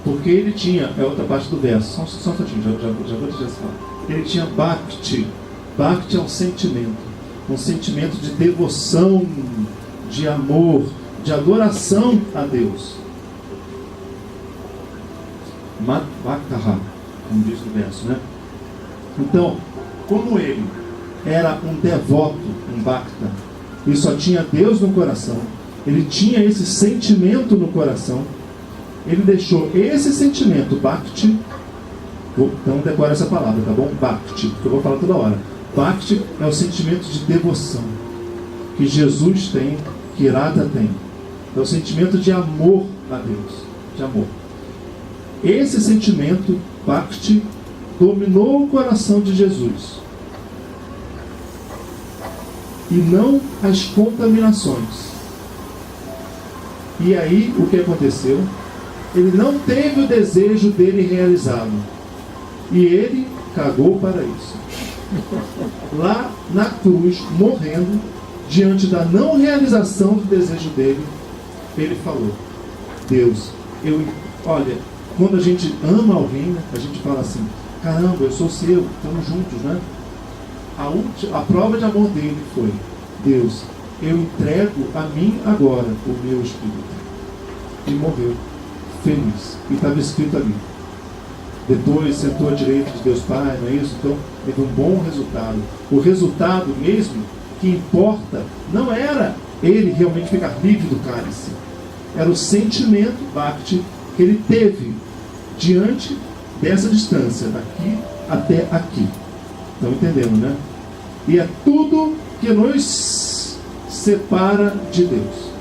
Porque ele tinha, é outra parte do verso, só um instantinho, já vou dizer assim. Ele tinha bhakti. Bhakti é um sentimento de devoção, de amor, de adoração a Deus. Matvakaha, como diz no verso, né? Então, como ele era um devoto, um bhakta, e só tinha Deus no coração, ele tinha esse sentimento no coração, ele deixou esse sentimento, bhakti, então decora essa palavra, tá bom? Bhakti, que eu vou falar toda hora. Bhakti é o sentimento de devoção que Jesus tem, que Radha tem. É o sentimento de amor a Deus, de amor. Esse sentimento, bhakti, dominou o coração de Jesus. E não as contaminações. E aí, o que aconteceu? Ele não teve o desejo dele realizado. E ele cagou para isso. Lá na cruz, morrendo, diante da não realização do desejo dele, ele falou: Deus, olha, quando a gente ama alguém, né, a gente fala assim: caramba, eu sou seu, estamos juntos, né? A prova de amor dele foi: Deus, eu entrego a mim agora o meu espírito. E morreu feliz. E estava escrito ali. Depois sentou à direita de Deus Pai, não é isso? Então teve um bom resultado. O resultado mesmo que importa não era ele realmente ficar livre do cálice. Era o sentimento bhakti que ele teve diante dessa distância, daqui até aqui. Estão entendendo, né? E é tudo que nos separa de Deus.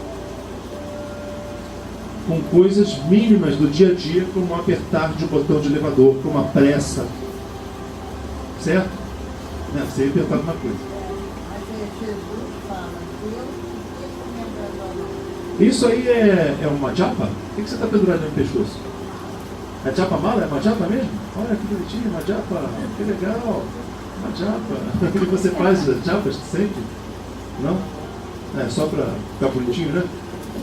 Com coisas mínimas do dia a dia, como um apertar de um botão de elevador, como uma pressa. Certo? Não, você ia perguntar alguma coisa. Isso aí é uma japa? O que você está pendurado no pescoço? É japa mala? É uma japa mesmo? Olha que bonitinho, uma japa. Que legal. Uma japa. O que você faz japas sempre? Não? É só para ficar bonitinho, né?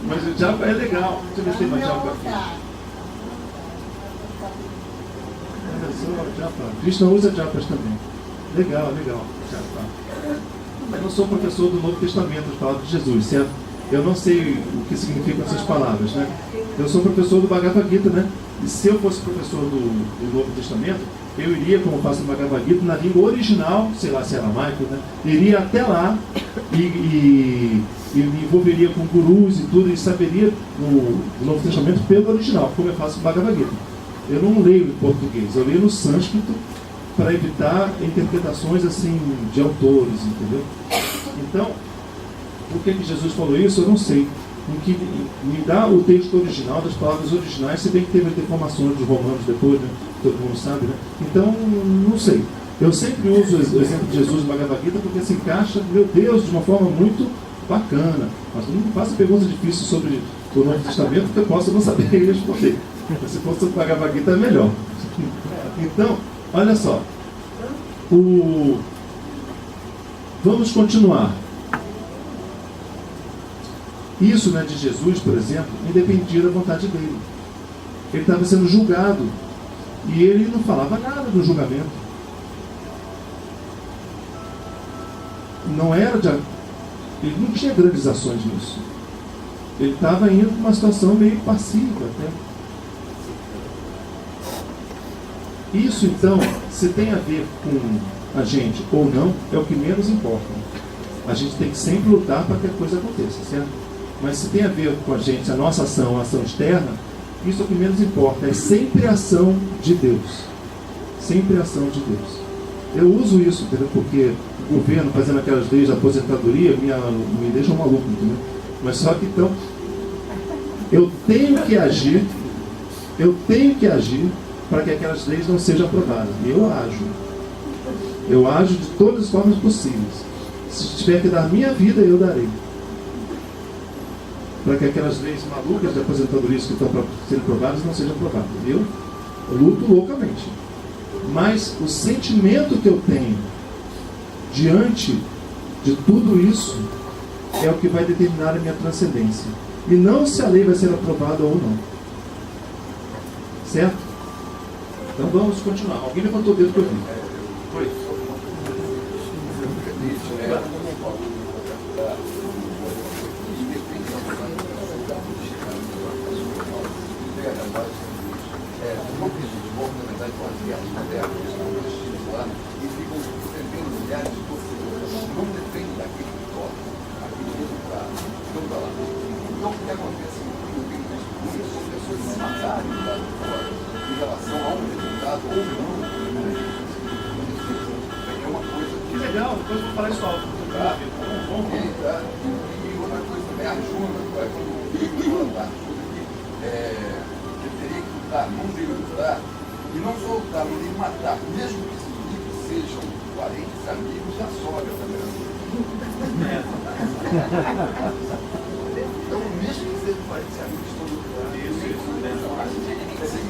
Mas o japa é legal. Deixa eu ver se tem uma japa aqui. Olha só, japa. Krishna usa japas também. Legal, legal. Japa. Eu não sou professor do Novo Testamento, das palavras de Jesus, certo? Eu não sei o que significam essas palavras, né? Eu sou professor do Bhagavad Gita, né? E se eu fosse professor do Novo Testamento, eu iria, como eu faço no Bhagavad Gita, na língua original, sei lá se é aramaico, né? Iria até lá e me envolveria com gurus e tudo, e saberia o Novo Testamento pelo original, como eu faço no Bhagavad Gita. Eu não leio em português, eu leio no sânscrito para evitar interpretações assim de autores, entendeu? Então, por que Jesus falou isso? Eu não sei. O que me dá o texto original, das palavras originais, se bem que teve as deformações dos romanos depois, né? Todo mundo sabe, né? Então, não sei. Eu sempre uso o exemplo de Jesus no Bhagavad Gita porque se encaixa, meu Deus, de uma forma muito bacana. Mas não faça perguntas difíceis sobre o Novo Testamento que eu possa não saber responder. Se fosse o Bhagavad Gita é melhor. Então, olha só. Vamos continuar. Isso, né, de Jesus, por exemplo, independia da vontade dele. Ele estava sendo julgado e ele não falava nada do julgamento. Não era ele não tinha grandes ações nisso. Ele estava indo para uma situação meio passiva até. Isso, então, se tem a ver com a gente ou não, é o que menos importa. A gente tem que sempre lutar para que a coisa aconteça, certo? Mas se tem a ver com a gente, a nossa ação, a ação externa, isso é o que menos importa. É sempre a ação de Deus. Sempre a ação de Deus. Eu uso isso, entendeu? Porque o governo fazendo aquelas leis de aposentadoria me deixa maluco, entendeu? Mas só que então, eu tenho que agir para que aquelas leis não sejam aprovadas. E eu ajo. Eu ajo de todas as formas possíveis. Se tiver que dar minha vida, eu darei. Para que aquelas leis malucas de aposentadoria que estão sendo provadas não sejam provadas. Eu luto loucamente. Mas o sentimento que eu tenho diante de tudo isso é o que vai determinar a minha transcendência. E não se a lei vai ser aprovada ou não. Certo? Então vamos continuar. Alguém levantou o dedo que eu vi. Foi. Então, o que acontece são pessoas se matarem do lado de fora em relação a um resultado ou não. É uma coisa Que legal, depois eu vou falar isso alto. tá? E outra coisa também, a ajuda, quando eu falo da ajuda que eu teria que lutar, não devo lutar, e não só lutar, não devo matar, mesmo que esses inimigos sejam parentes, amigos e a sogra também. Então, mesmo que seja parentes, amigos, todo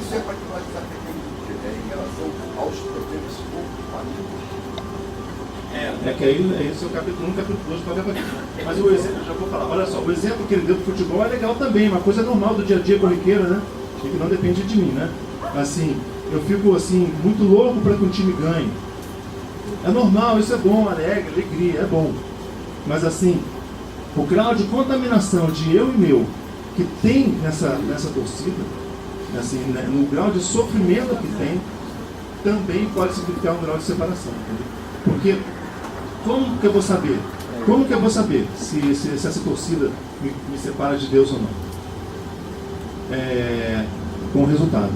isso é para que nós atendemos em relação aos problemas famílias. É que aí esse é o capítulo 1, capítulo 2, pode ver. Mas o exemplo, já vou falar, olha só, o exemplo que ele deu do futebol é legal também, uma coisa normal do dia a dia corriqueira, né? E que não depende de mim, né? Assim, eu fico assim, muito louco para que um time ganhe. É normal, isso é bom, alegre, alegria, é bom. Mas assim, o grau de contaminação de eu e meu que tem nessa torcida, assim, né, no grau de sofrimento que tem, também pode significar um grau de separação. Entendeu? Porque como que eu vou saber? Como que eu vou saber se essa torcida me separa de Deus ou não? Com o resultado.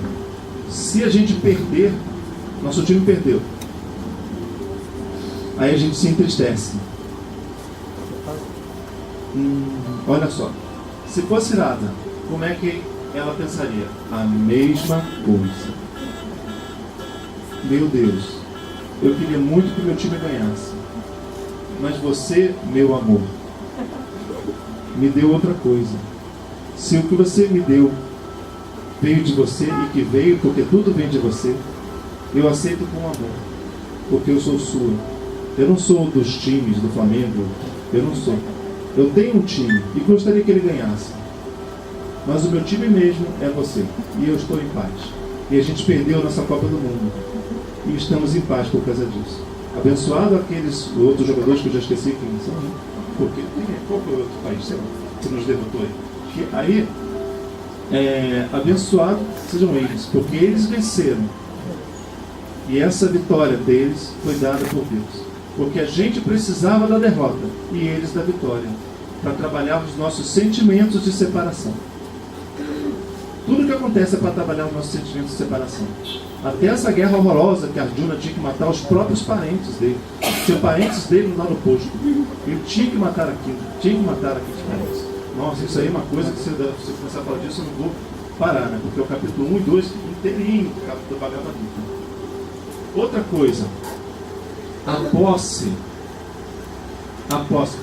Se a gente perder, nosso time perdeu, aí a gente se entristece. Olha só, se fosse nada, como é que ela pensaria? A mesma coisa. Meu Deus, eu queria muito que o meu time ganhasse, mas você, meu amor, me deu outra coisa. Se o que você me deu veio de você e que veio porque tudo vem de você, eu aceito com amor, porque eu sou sua. Eu não sou dos times do Flamengo, eu não sou. Eu tenho um time e gostaria que ele ganhasse, mas o meu time mesmo é você, e eu estou em paz. E a gente perdeu nossa Copa do Mundo e estamos em paz por causa disso. Abençoado aqueles outros jogadores que eu já esqueci quem são, né? Porque qual foi o outro país, sei lá, que nos derrotou aí? Abençoado sejam eles, porque eles venceram. E essa vitória deles foi dada por Deus. Porque a gente precisava da derrota e eles da vitória, para trabalhar os nossos sentimentos de separação. Tudo que acontece é para trabalhar os nossos sentimentos de separação. Até essa guerra horrorosa que Arjuna tinha que matar os próprios parentes dele. Tinha parentes dele lá no posto. Ele tinha que matar aquilo, tinha que matar aqueles parentes. Nossa, isso aí é uma coisa que se você começar a falar disso, eu não vou parar, né? Porque é o capítulo 1 e 2 inteirinho do Bhagavad Gita. Outra coisa, a posse,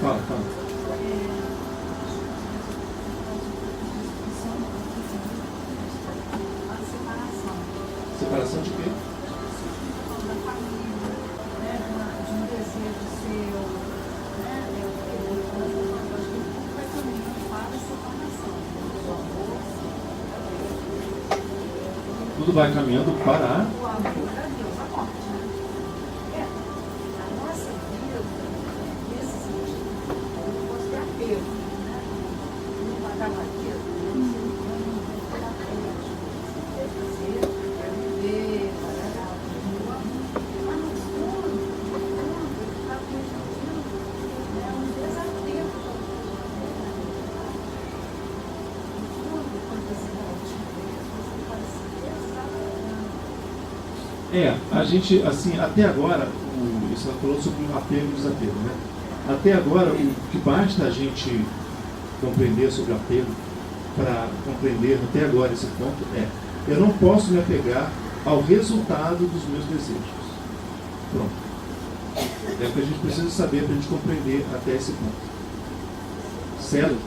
fala. Separação de quê? Tudo vai caminhando para a gente, assim, até agora, você falou sobre o apego e o desapego, né? Até agora, o que basta a gente compreender sobre o apego, para compreender até agora esse ponto, eu não posso me apegar ao resultado dos meus desejos. Pronto. É o que a gente precisa saber para a gente compreender até esse ponto. Certo?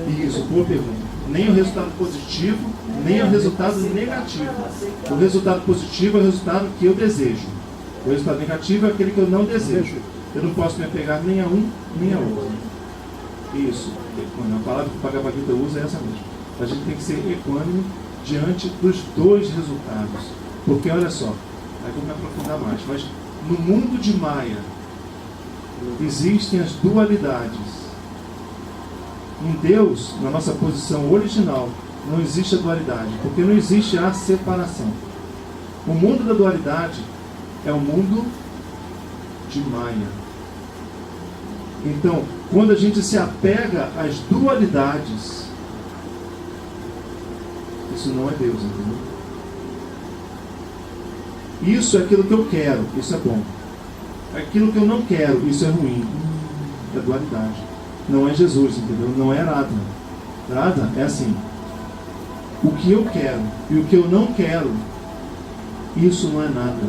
Isso, boa pergunta. Nem o resultado positivo, nem o resultado negativo. O resultado positivo é o resultado que eu desejo. O resultado negativo é aquele que eu não desejo. Eu não posso me apegar nem a um, nem a outro. Isso. A palavra que o Bhagavad Gita usa é essa mesmo. A gente tem que ser equânime diante dos dois resultados. Porque, olha só, aí vou me aprofundar mais, mas no mundo de Maya existem as dualidades. Em Deus, na nossa posição original, não existe a dualidade, porque não existe a separação. O mundo da dualidade é o mundo de Maya. Então, quando a gente se apega às dualidades, isso não é Deus, entendeu? Isso é aquilo que eu quero, isso é bom. Aquilo que eu não quero, isso é ruim. É dualidade. Não é Jesus, entendeu? Não é Radha. Radha é assim. O que eu quero e o que eu não quero, isso não é nada.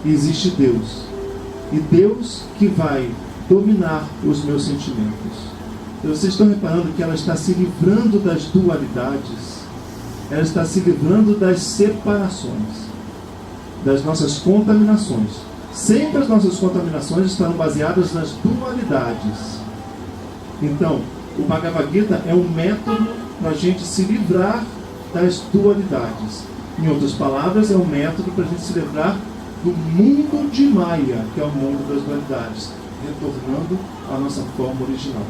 Existe Deus. E Deus que vai dominar os meus sentimentos. Vocês estão reparando que ela está se livrando das dualidades. Ela está se livrando das separações, das nossas contaminações. Sempre as nossas contaminações estão baseadas nas dualidades. Então, o Bhagavad Gita é um método para a gente se livrar das dualidades. Em outras palavras, é um método para a gente se livrar do mundo de Maya, que é o mundo das dualidades, retornando à nossa forma original.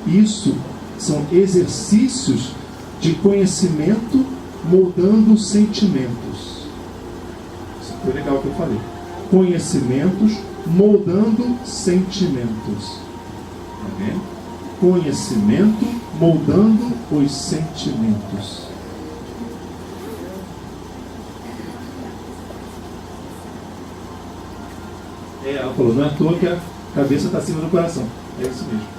Isso são exercícios de conhecimento moldando sentimentos. Isso foi legal que eu falei. Conhecimentos moldando sentimentos. Tá vendo? Conhecimento moldando os sentimentos. Ela falou, não é à toa que a cabeça está acima do coração. É isso mesmo.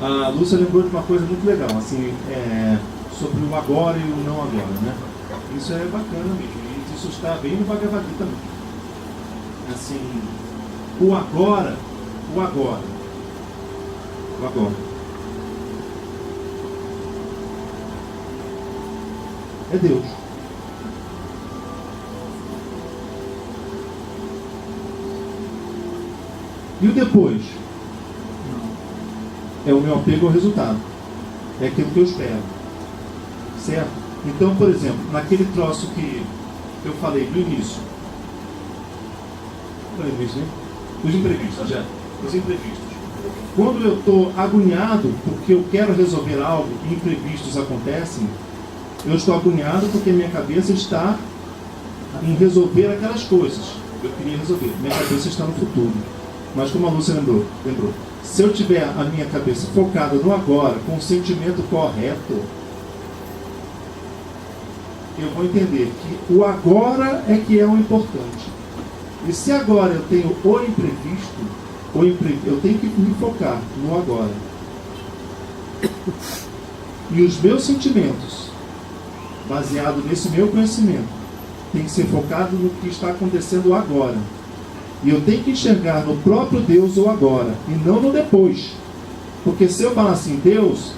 A Lúcia lembrou de uma coisa muito legal, assim, sobre o agora e o não agora, né? Isso é bacana mesmo, e isso está bem no Bhagavad Gita também. Assim, o agora é Deus. E o depois? É o meu apego ao resultado. É aquilo que eu espero. Certo? Então, por exemplo, naquele troço que eu falei no início. No início, né? Os imprevistos, já. Os imprevistos. Quando eu estou agoniado porque eu quero resolver algo e imprevistos acontecem, eu estou agoniado porque minha cabeça está em resolver aquelas coisas que eu queria resolver. Minha cabeça está no futuro. Mas como a Lúcia lembrou, se eu tiver a minha cabeça focada no agora, com o sentimento correto, eu vou entender que o agora é que é o importante. E se agora eu tenho o imprevisto, eu tenho que me focar no agora. E os meus sentimentos, baseado nesse meu conhecimento, tem que ser focado no que está acontecendo agora. E eu tenho que enxergar no próprio Deus o agora, e não no depois. Porque se eu falar assim, Deus,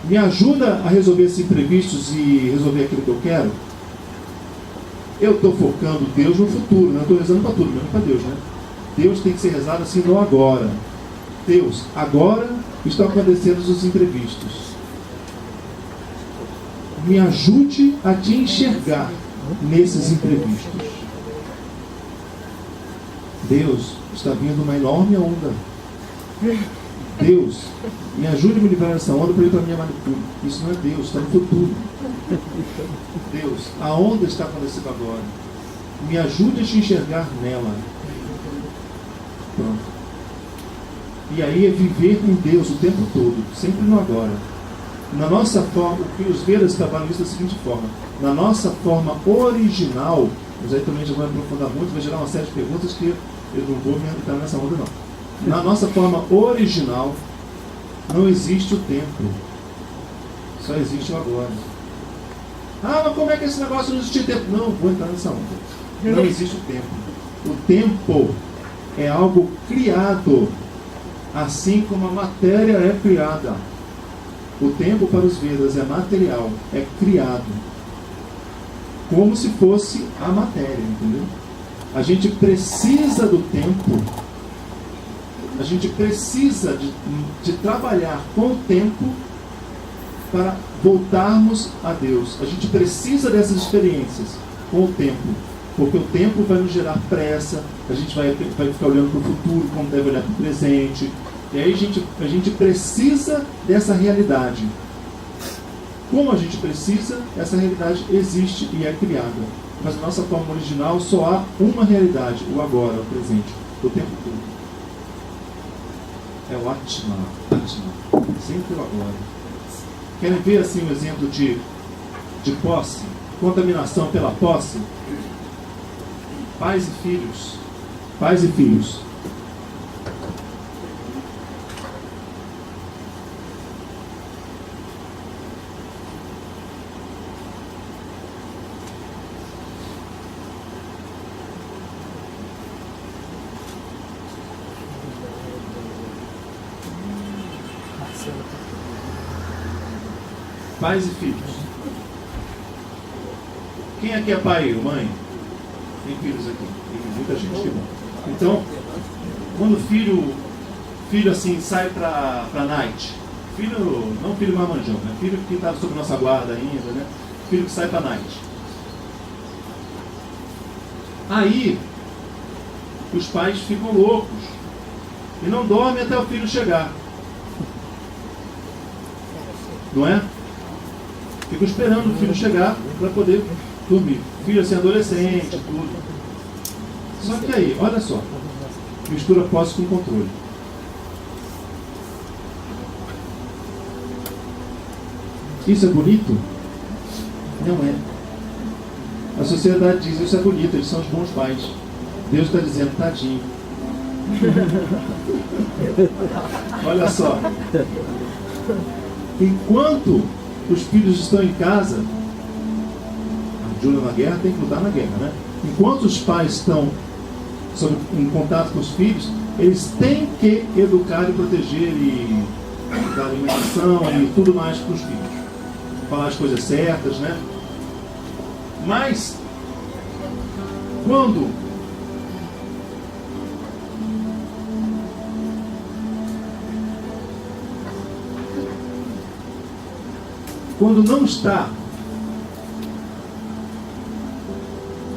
me ajuda a resolver esses imprevistos e resolver aquilo que eu quero, eu estou focando Deus no futuro, não estou rezando para tudo, mesmo para Deus, né? Deus tem que ser rezado assim no agora. Deus, agora estão acontecendo os imprevistos. Me ajude a te enxergar nesses imprevistos. Deus, está vindo uma enorme onda. Deus, me ajude a me livrar dessa onda para ir para a minha manicure. Isso não é Deus, está no futuro. Deus, a onda está acontecendo agora. Me ajude a te enxergar nela. Pronto. E aí é viver com Deus o tempo todo, sempre no agora. Na nossa forma, o que os Vedas trabalham isso da seguinte forma: na nossa forma original, mas aí também já vou aprofundar muito, vai gerar uma série de perguntas que eu não vou me entrar nessa onda não. Na nossa forma original, não existe o tempo, só existe o agora. Ah, mas como é que esse negócio não existe tempo? Não, vou entrar nessa onda. Não existe o tempo. O tempo é algo criado, assim como a matéria é criada. O tempo para os Vedas é material, é criado, como se fosse a matéria, entendeu? A gente precisa do tempo, a gente precisa de trabalhar com o tempo para voltarmos a Deus. A gente precisa dessas experiências com o tempo, porque o tempo vai nos gerar pressa, a gente vai ficar olhando para o futuro como deve olhar para o presente. E aí a gente precisa dessa realidade. Como a gente precisa, essa realidade existe e é criada. Mas na nossa forma original só há uma realidade, o agora, o presente, o tempo todo. É o Atma, sempre o agora. Querem ver assim um exemplo de posse? Contaminação pela posse? Pais e filhos. Pais e filhos. Pais e filhos. Quem aqui é pai ou mãe? Tem filhos aqui. Tem muita gente, que bom. Então, quando o filho assim sai para night, filho, não filho marmanjão, né? Filho que está sob nossa guarda ainda, né? Filho que sai para night. Aí, os pais ficam loucos e não dormem até o filho chegar. Não é? Fico esperando o filho chegar para poder dormir. Filho assim, adolescente, tudo. Só que aí, olha só. Mistura posse com controle. Isso é bonito? Não é. A sociedade diz isso é bonito, eles são os bons pais. Deus está dizendo, tadinho. Olha só. Enquanto os filhos estão em casa, a Júlia na guerra tem que lutar na guerra, né? Enquanto os pais estão em contato com os filhos, eles têm que educar e proteger e dar alimentação e tudo mais para os filhos. Falar as coisas certas, né? Mas, quando não está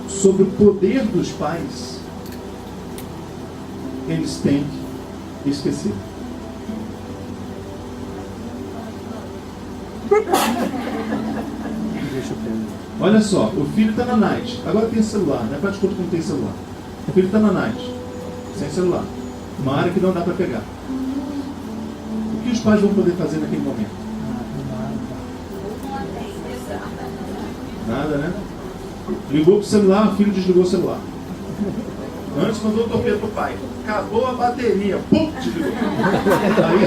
sob o poder dos pais, eles têm que esquecer. Olha só, o filho está na night. Agora tem celular, né? Faz de conta que não tem celular. O filho está na night, sem celular. Uma área que não dá para pegar. O que os pais vão poder fazer naquele momento? Nada, né? Ligou pro celular, o filho desligou o celular. Antes mandou o torpedo pro pai. Acabou a bateria. Pum! Desligou. Aí,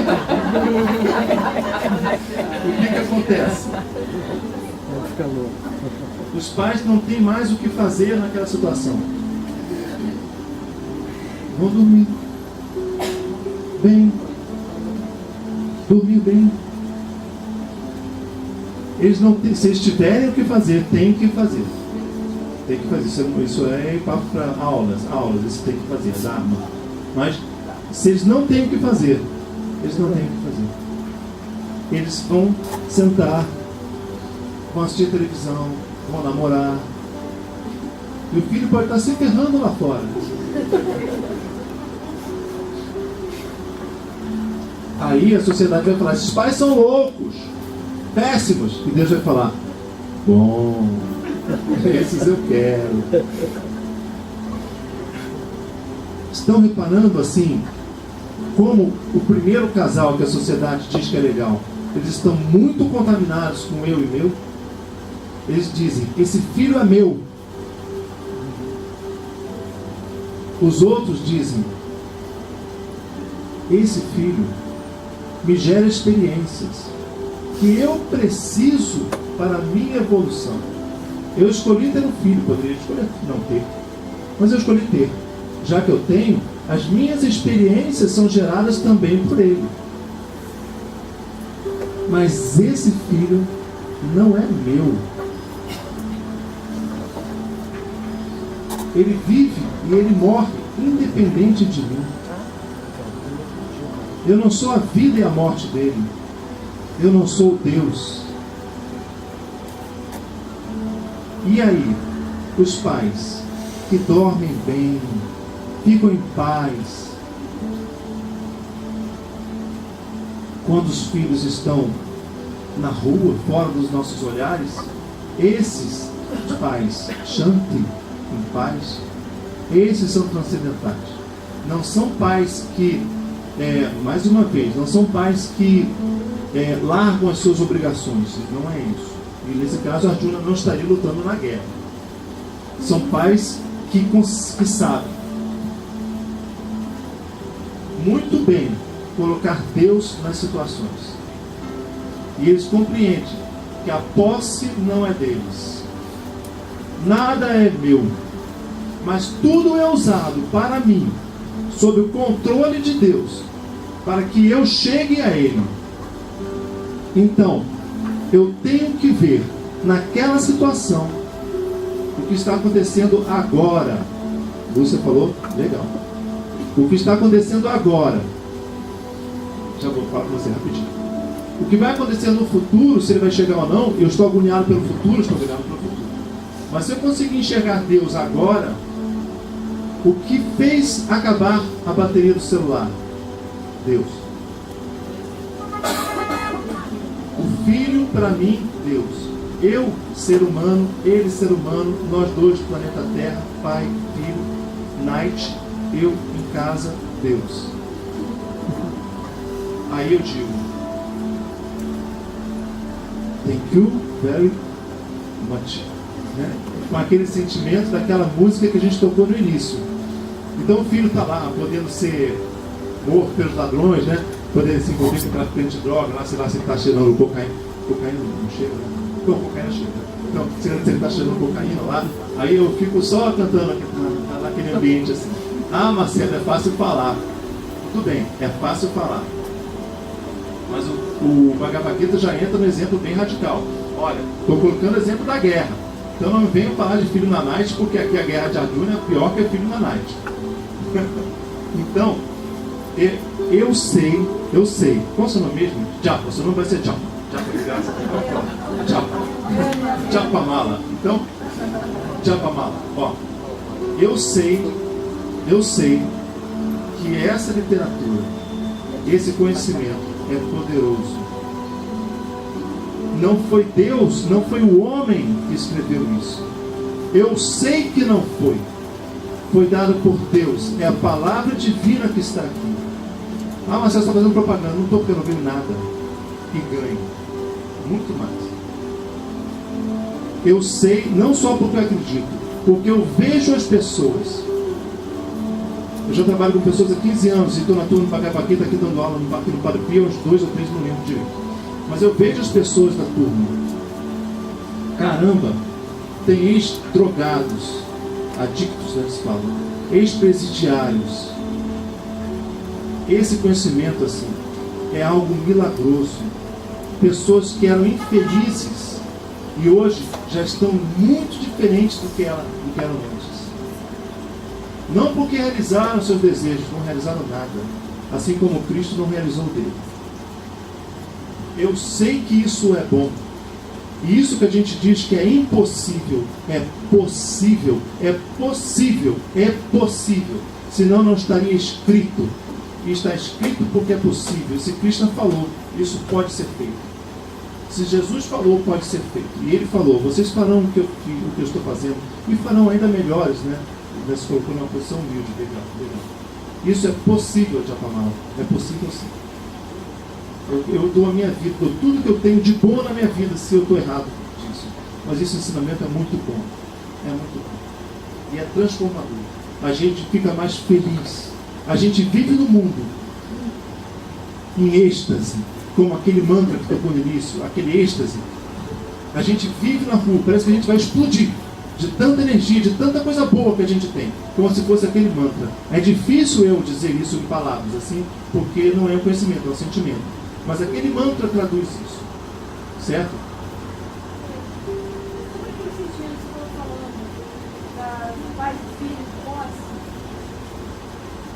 o que acontece? Os pais não têm mais o que fazer naquela situação. Vão dormir. Bem. Dormir bem. Eles não têm, se eles tiverem o que fazer, tem que fazer. Tem que fazer. Isso é papo para aulas, isso tem que fazer, as armas. Mas se eles não têm o que fazer, eles não têm o que fazer. Eles vão sentar, vão assistir televisão, vão namorar. E o filho pode estar se ferrando lá fora. Aí a sociedade vai falar, esses pais são loucos, péssimos. E Deus vai falar, bom, esses eu quero. Estão reparando assim, como o primeiro casal que a sociedade diz que é legal, eles estão muito contaminados com eu e meu. Eles dizem, esse filho é meu. Os outros dizem, esse filho me gera experiências que eu preciso para a minha evolução. Eu escolhi ter um filho, poderia escolher não ter, mas eu escolhi ter. Já que eu tenho, as minhas experiências são geradas também por ele. Mas esse filho não é meu. Ele vive e ele morre independente de mim. Eu não sou a vida e a morte dele. Eu não sou Deus. E aí, os pais que dormem bem, ficam em paz, quando os filhos estão na rua, fora dos nossos olhares, esses pais, shanti, em paz, esses são transcendentais. Não são pais que, mais uma vez, não são pais que largam as suas obrigações. Não é isso. E nesse caso, Arjuna não estaria lutando na guerra. São pais que sabem muito bem colocar Deus nas situações. E eles compreendem que a posse não é deles. Nada é meu. Mas tudo é usado para mim, sob o controle de Deus, para que eu chegue a Ele. Então, eu tenho que ver naquela situação o que está acontecendo agora. Você falou? Legal. O que está acontecendo agora. Já vou falar para você rapidinho. O que vai acontecer no futuro, se ele vai chegar ou não, eu estou agoniado pelo futuro, estou agoniado pelo futuro. Mas se eu conseguir enxergar Deus agora, o que fez acabar a bateria do celular? Deus. O filho, para mim, Deus. Eu, ser humano, ele, ser humano, nós dois, planeta Terra, pai, filho, night, eu em casa, Deus. Aí eu digo, thank you very much. Né? Com aquele sentimento daquela música que a gente tocou no início. Então o filho está lá, podendo ser morto pelos ladrões, né? Podendo se envolver com traficante de droga, lá, sei lá, se ele está cheirando cocaína. Cocaína não cheira, né? Não, cocaína cheira. Então, se ele está cheirando cocaína lá, aí eu fico só cantando aqui, naquele ambiente assim. Ah, Marcelo, é fácil falar. Tudo bem, é fácil falar. Mas o Bhagavad Gita já entra no exemplo bem radical. Olha, estou colocando o exemplo da guerra. Então não venho falar de filho na night, porque aqui a guerra de Arjuna é pior que filho na night. Então, eu sei. Qual é o seu nome mesmo? Japa, o seu nome vai ser Japa. Japamala. Então, Japamala. Ó, eu sei que essa literatura, esse conhecimento é poderoso. Não foi Deus, não foi o homem que escreveu isso. Eu sei que não foi. Foi dado por Deus. É a palavra divina que está aqui. Ah, mas você está fazendo propaganda. Não estou, porque eu não vejo nada. E ganho. Muito mais. Eu sei, não só porque eu acredito, porque eu vejo as pessoas. Eu já trabalho com pessoas há 15 anos e estou na turma do Bhagavad Gita aqui dando aula aqui no Padre Pio, uns 2 ou 3, não lembro direito. Mas eu vejo as pessoas da turma. Caramba, tem ex-drogados, adictos, né, se fala, ex-presidiários. Esse conhecimento, assim, é algo milagroso. Pessoas que eram infelizes e hoje já estão muito diferentes do que eram antes. Não porque realizaram seus desejos, não realizaram nada. Assim como Cristo não realizou o dele. Eu sei que isso é bom. E isso que a gente diz que é impossível, é possível, é possível, é possível. Senão não estaria escrito. E está escrito porque é possível. Se Krishna falou, isso pode ser feito. Se Jesus falou, pode ser feito. E ele falou, vocês farão o que eu estou fazendo. E farão ainda melhores, né? Ele se colocou numa posição humilde. Legal. Isso é possível, Japamala. É possível sim. Eu dou a minha vida, dou tudo que eu tenho de bom na minha vida, se eu estou errado disso. Mas esse ensinamento é muito bom. É muito bom. E é transformador. A gente fica mais feliz. A gente vive no mundo em êxtase, como aquele mantra que tocou no início, aquele êxtase. A gente vive na rua, parece que a gente vai explodir de tanta energia, de tanta coisa boa que a gente tem, como se fosse aquele mantra. É difícil eu dizer isso em palavras, assim, porque não é um conhecimento, é um sentimento. Mas aquele mantra traduz isso, certo? Como é que esse sentimento que você estava falando, do pai, do filho, do posse?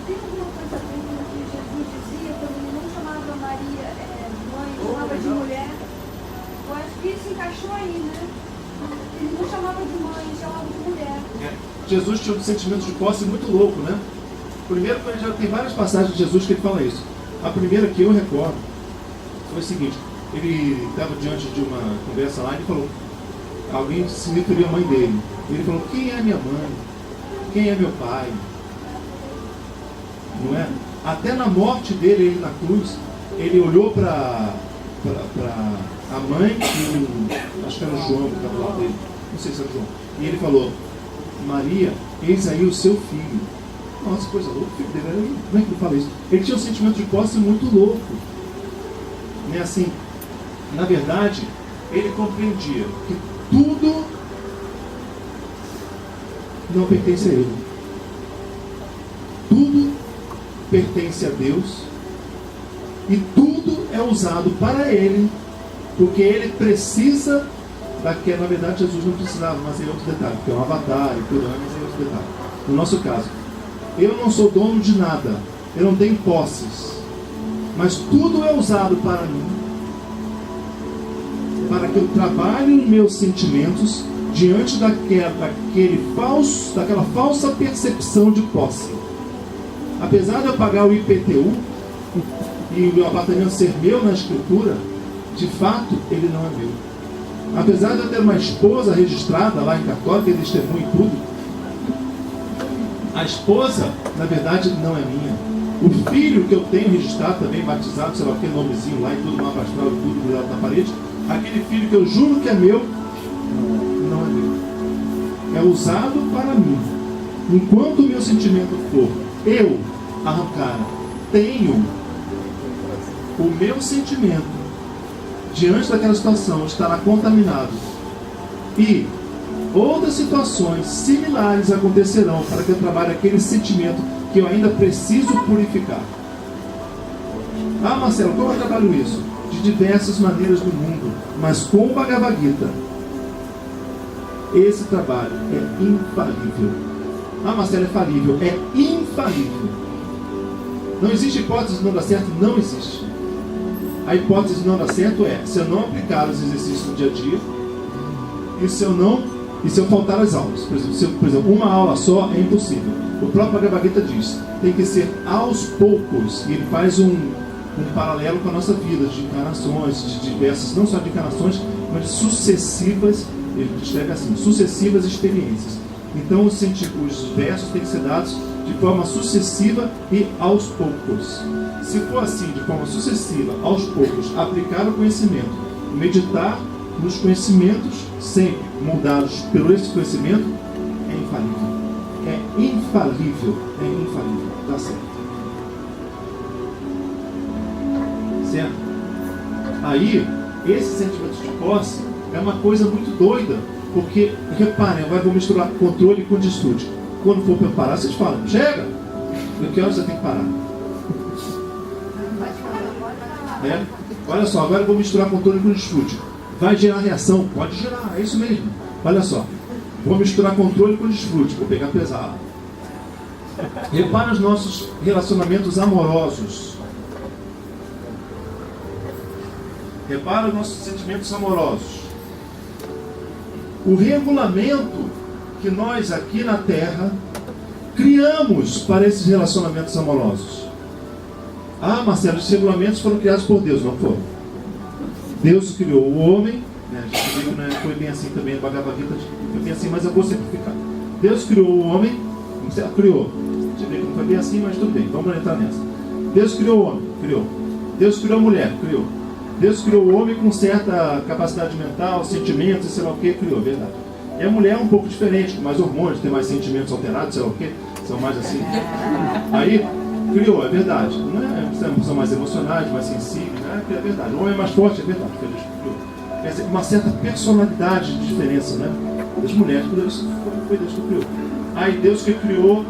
Tem alguma coisa a ver com o que Jesus dizia quando ele não chamava Maria mãe, chamava de mulher? Eu acho que isso encaixou aí, né? Ele não chamava de mãe, chamava de mulher. Jesus tinha um sentimento de posse muito louco, né? Primeiro, já tem várias passagens de Jesus que ele fala isso. A primeira que eu recordo foi o seguinte: ele estava diante de uma conversa lá e ele falou, alguém se referiu à mãe dele. Ele falou, quem é minha mãe? Quem é meu pai? Não é? Até na morte dele, ele na cruz, ele olhou para a mãe e acho que era o João que estava lá dele, não sei se era o João, e ele falou, Maria, eis aí o seu filho. Nossa, coisa louca, o filho dele era aí. Como é que ele fala isso? Ele tinha um sentimento de posse muito louco, né? Assim, na verdade, ele compreendia que tudo não pertence a ele, tudo pertence a Deus e tudo é usado para ele, porque ele precisa daquela. Na verdade, Jesus não precisava, mas é outro detalhe, porque é um avatar e tudo, mas é outro detalhe. No nosso caso, eu não sou dono de nada, eu não tenho posses, mas tudo é usado para mim, para que eu trabalhe os meus sentimentos diante daquela falsa percepção de posse. Apesar de eu pagar o IPTU e o meu apartamento ser meu na escritura, de fato ele não é meu. Apesar de eu ter uma esposa registrada lá em cartório, que testemunha e tudo, a esposa, na verdade, não é minha. O filho que eu tenho registrado também, batizado, sei lá o que, nomezinho lá e tudo, mapa astral e tudo, grudado na parede, aquele filho que eu juro que é meu, não é meu. É usado para mim. Enquanto o meu sentimento for, eu, arrancar, tenho o meu sentimento diante daquela situação, estará contaminado. E outras situações similares acontecerão para que eu trabalhe aquele sentimento que eu ainda preciso purificar. Ah, Marcelo, como eu trabalho isso? De diversas maneiras no mundo, mas com o Bhagavad Gita, esse trabalho é infalível. Ah, Marcelo, é falível? É infalível. Não existe hipótese de não dar certo? Não existe. A hipótese de não dar certo é se eu não aplicar os exercícios no dia a dia e se eu faltar às aulas. Por exemplo, uma aula só é impossível. O próprio Bhagavad Gita diz, tem que ser aos poucos. E ele faz um paralelo com a nossa vida, de encarnações, de diversas, não só de encarnações, mas de sucessivas, ele descreve assim, sucessivas experiências. Então os versos têm que ser dados de forma sucessiva e aos poucos. Se for assim, de forma sucessiva, aos poucos, aplicar o conhecimento, meditar nos conhecimentos, sempre moldados pelo esse conhecimento, é infalível. É infalível. É infalível. Dá certo. Certo? Aí, esse sentimento de posse é uma coisa muito doida, porque, reparem, agora eu vou misturar controle com desfrute. Quando for para parar, vocês falam, chega! Do que hora você tem que parar? É? Olha só, agora eu vou misturar controle com desfrute. Vai gerar reação? Pode gerar, é isso mesmo. Olha só, vou misturar controle com desfrute, vou pegar pesado. Repara os nossos relacionamentos amorosos. Repara os nossos sentimentos amorosos. O regulamento que nós aqui na Terra criamos para esses relacionamentos amorosos. Ah, Marcelo, os regulamentos foram criados por Deus. Não foram. Deus criou o homem, né? A gente viu que não foi bem assim também, no Bhagavad Gita foi bem assim, mas eu vou simplificar. Deus criou o homem, criou. A gente viu que não foi bem assim, mas tudo bem, vamos entrar nessa. Deus criou o homem, criou. Deus criou a mulher, criou. Deus criou o homem com certa capacidade mental, sentimentos e sei lá o que, criou, verdade. E a mulher é um pouco diferente, com mais hormônios, tem mais sentimentos alterados, sei lá o que, são mais assim. Aí, criou, é verdade. Não é, são mais emocionais, mais sensíveis, né? É verdade. O homem é mais forte, é verdade. Quer dizer, uma certa personalidade de diferença, né? Das mulheres, foi Deus que criou. Aí Deus que criou,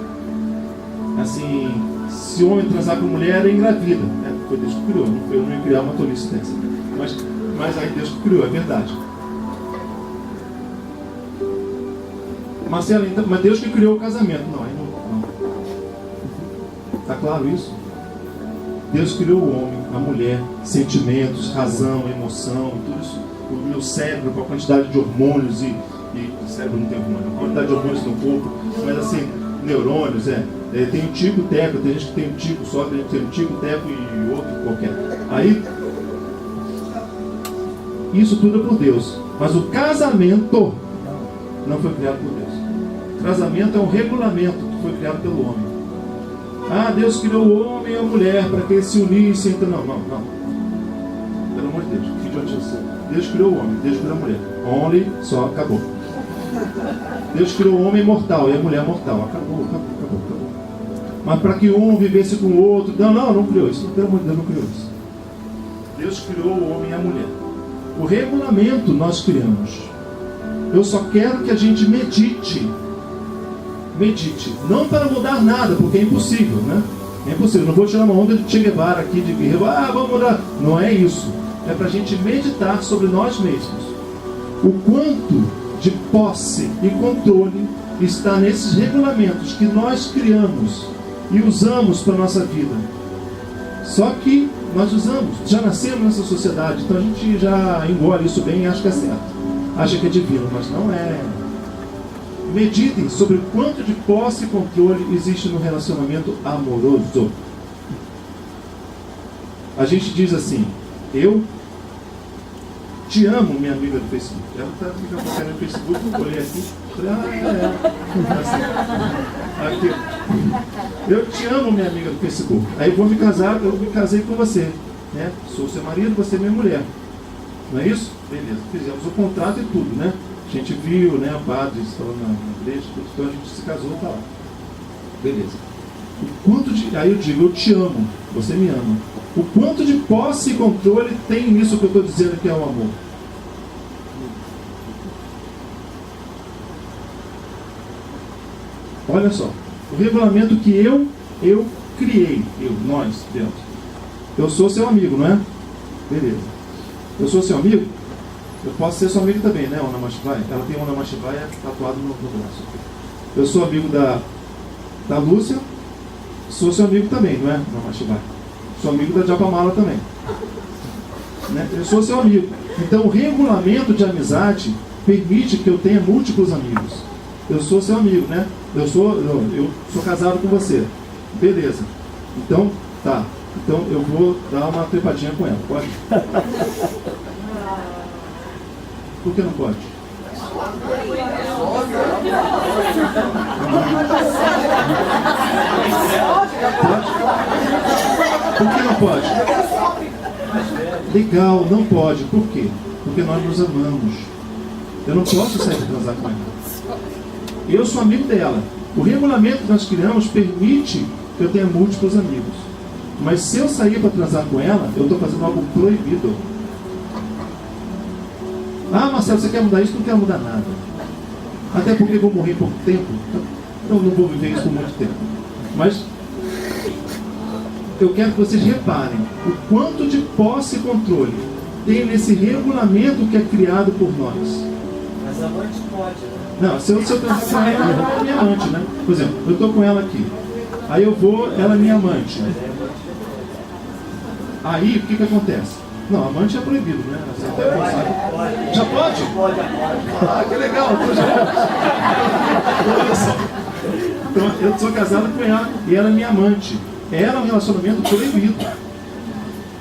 assim, se o homem transar com mulher, é engravida, né? Foi Deus que criou, não foi eu não ia criar uma tolice dessa. Mas aí Deus que criou, é verdade. Marcelo, então, mas Deus que criou o casamento. Não, aí não. Está claro isso? Deus criou o homem, a mulher, sentimentos, razão, emoção, tudo isso. O meu cérebro, com a quantidade de hormônios e o cérebro não tem hormônio, a quantidade de hormônios no corpo, mas assim, neurônios, tem um tico, teco, tem gente que tem um tico só, tem gente que tem um tico, teco e outro qualquer. Aí, isso tudo é por Deus. Mas o casamento não foi criado por Deus. O casamento é um regulamento que foi criado pelo homem. Ah, Deus criou o homem e a mulher para que eles se unissem. Então, não. Pelo amor de Deus, que idiotice. Deus criou o homem, Deus criou a mulher. Only, só, acabou. Deus criou o homem mortal e a mulher mortal. Acabou. Mas para que um vivesse com o outro. Não criou isso. Pelo amor de Deus, não criou isso. Deus criou o homem e a mulher. O regulamento nós criamos. Eu só quero que a gente medite. Não para mudar nada, porque é impossível, né? É impossível. Não vou tirar uma onda de Che Guevara aqui, de guerreiro. Vamos mudar. Não é isso. É para a gente meditar sobre nós mesmos. O quanto de posse e controle está nesses regulamentos que nós criamos e usamos para a nossa vida. Só que nós usamos, já nascemos nessa sociedade, então a gente já engole isso bem e acha que é certo. Acha que é divino, mas não é. Meditem sobre o quanto de posse e controle existe no relacionamento amoroso. A gente diz assim: eu te amo, minha amiga do Facebook. Ela está ficando no Facebook, eu olhei aqui, falei, aqui. Eu te amo, minha amiga do Facebook. Aí eu me casei com você, né? Sou seu marido, você é minha mulher. Não é isso? Beleza, fizemos o contrato e tudo, né? A gente viu, né? Padres falando na igreja, então a gente se casou, tá lá. Beleza. Aí eu digo, eu te amo, você me ama. O quanto de posse e controle tem nisso que eu estou dizendo que é o amor? Olha só, o regulamento que eu criei, nós, Deus. Eu sou seu amigo, não é? Beleza. Eu sou seu amigo? Eu posso ser seu amigo também, né? Om Namah Shivaya. Ela tem Om Namah Shivaya tatuado no braço. Eu sou amigo da Lúcia. Sou seu amigo também, não é? Om Namah Shivaya. Sou amigo da Japamala também, né? Eu sou seu amigo. Então o regulamento de amizade permite que eu tenha múltiplos amigos. Eu sou seu amigo, né? Eu sou casado com você. Beleza. Então, tá. Então eu vou dar uma trepadinha com ela. Pode? Por que não pode? Por que não pode? Legal, não pode. Por quê? Porque nós nos amamos. Eu não posso sair para transar com ela. Eu sou amigo dela. O regulamento que nós criamos permite que eu tenha múltiplos amigos. Mas se eu sair para transar com ela, eu estou fazendo algo proibido. Ah, Marcelo, você quer mudar isso? Não quero mudar nada. Até porque vou morrer por pouco tempo. Então não vou viver isso por muito tempo. Mas eu quero que vocês reparem o quanto de posse e controle tem nesse regulamento que é criado por nós. Mas amante pode, né? Não, se eu transar com ela, ela é minha amante, né? Por exemplo, eu estou com ela aqui. Aí eu vou, ela é minha amante. Aí, o que acontece? Não, amante é proibido, né? Você até pode. Já pode? Pode. Ah, que legal! Então eu sou casado com ela e ela é minha amante. Era um relacionamento proibido.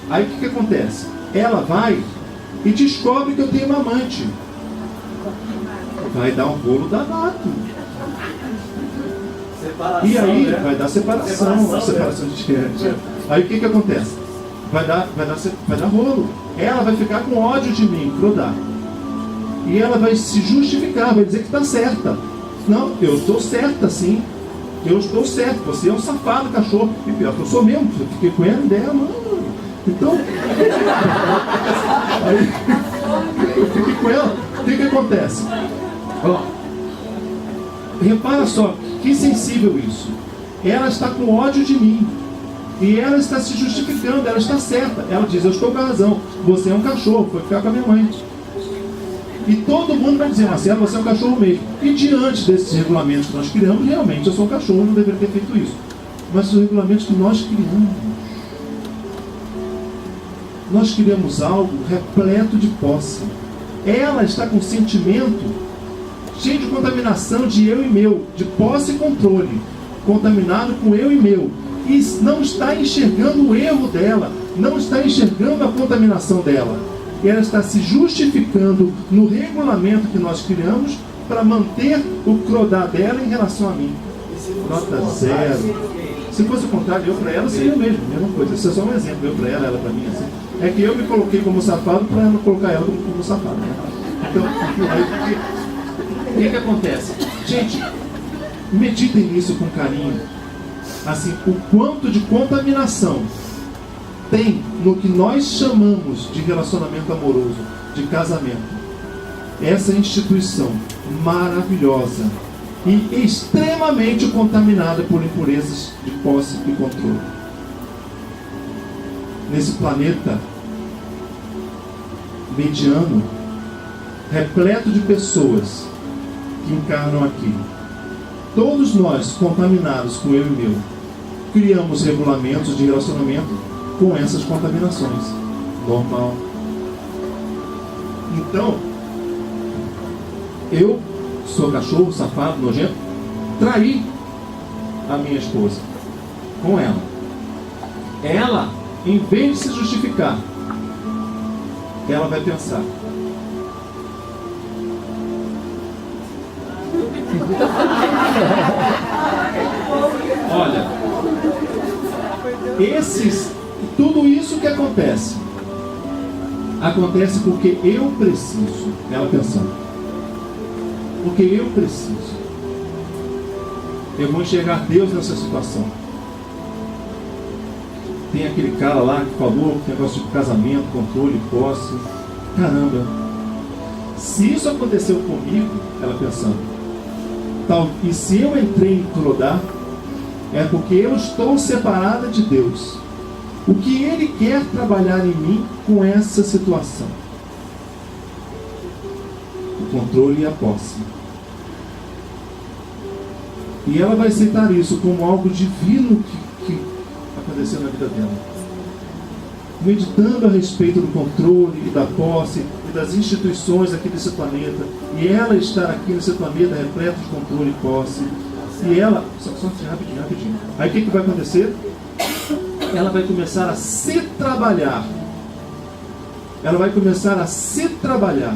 Aí o que acontece? Ela vai e descobre que eu tenho uma amante. Vai dar um rolo danado. Separação, E aí né? vai dar separação de gente. Aí o que acontece? Vai dar rolo. Ela vai ficar com ódio de mim, Crodá. E ela vai se justificar, vai dizer que está certa. Não, eu estou certa sim. Eu estou certo. Você é um safado, cachorro. E pior que eu sou mesmo. Eu fiquei com ela e dela, mano. Então, aí, eu fiquei com ela. O que acontece? Ó, repara só, que sensível isso. Ela está com ódio de mim. E ela está se justificando, ela está certa. Ela diz, eu estou com a razão. Você é um cachorro, foi ficar com a minha mãe. E todo mundo vai dizer, Marcelo, você é um cachorro mesmo. E diante desses regulamentos que nós criamos, realmente eu sou um cachorro, não deveria ter feito isso. Mas os regulamentos que nós criamos algo repleto de posse. Ela está com um sentimento cheio de contaminação de eu e meu, de posse e controle, contaminado com eu e meu, e não está enxergando o erro dela, não está enxergando a contaminação dela. E ela está se justificando no regulamento que nós criamos para manter o Crodá dela em relação a mim. Nota 0. Se fosse o contrário, eu para ela seria o mesmo, mesma coisa. Isso é só um exemplo, eu para ela para mim assim. É que eu me coloquei como safado para não colocar ela como safado, né? Então, aí, o que acontece? Gente, meditem nisso com carinho. Assim, o quanto de contaminação tem no que nós chamamos de relacionamento amoroso, de casamento. Essa instituição maravilhosa e extremamente contaminada por impurezas de posse e controle. Nesse planeta mediano, repleto de pessoas que encarnam aqui, todos nós contaminados com eu e meu, criamos regulamentos de relacionamento com essas contaminações. Normal. Então, eu sou cachorro, safado, nojento, traí a minha esposa com ela. Ela, em vez de se justificar, ela vai pensar: olha, tudo isso que acontece porque eu preciso. Ela pensando, porque eu preciso. Eu vou enxergar Deus nessa situação. Tem aquele cara lá que falou que negócio de casamento, controle, posse. Caramba, se isso aconteceu comigo, ela pensando, e se eu entrei em Crodá, é porque eu estou separada de Deus. O que Ele quer trabalhar em mim com essa situação? O controle e a posse. E ela vai aceitar isso como algo divino que aconteceu na vida dela. Meditando a respeito do controle e da posse e das instituições aqui desse planeta. E ela estar aqui nesse planeta repleto de controle e posse. E ela, só rapidinho. Aí o que vai acontecer? Ela vai começar a se trabalhar. Ela vai começar a se trabalhar.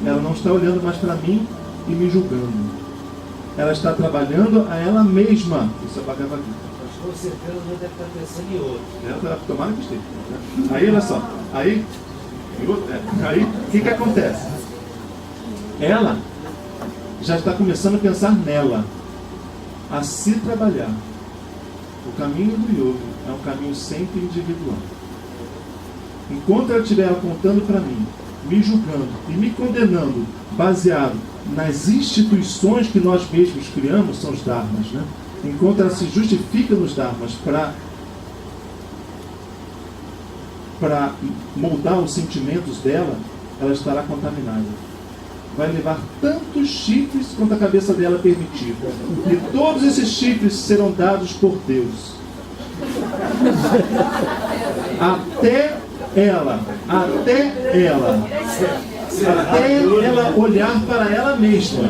Ela não está olhando mais para mim e me julgando. Ela está trabalhando a ela mesma. Isso é Bhagavad Gita. Com certeza já deve estar pensando em outro. Ela tomara que esteja. Aí, olha só. Aí, o que acontece? Ela já está começando a pensar nela, a se trabalhar. O caminho do yoga é um caminho sempre individual. Enquanto ela estiver apontando para mim, me julgando e me condenando, baseado nas instituições que nós mesmos criamos, são os dharmas, né? Enquanto ela se justifica nos dharmas para moldar os sentimentos dela, ela estará contaminada. Vai levar tantos chifres quanto a cabeça dela permitir. E todos esses chifres serão dados por Deus. Até ela olhar para ela mesma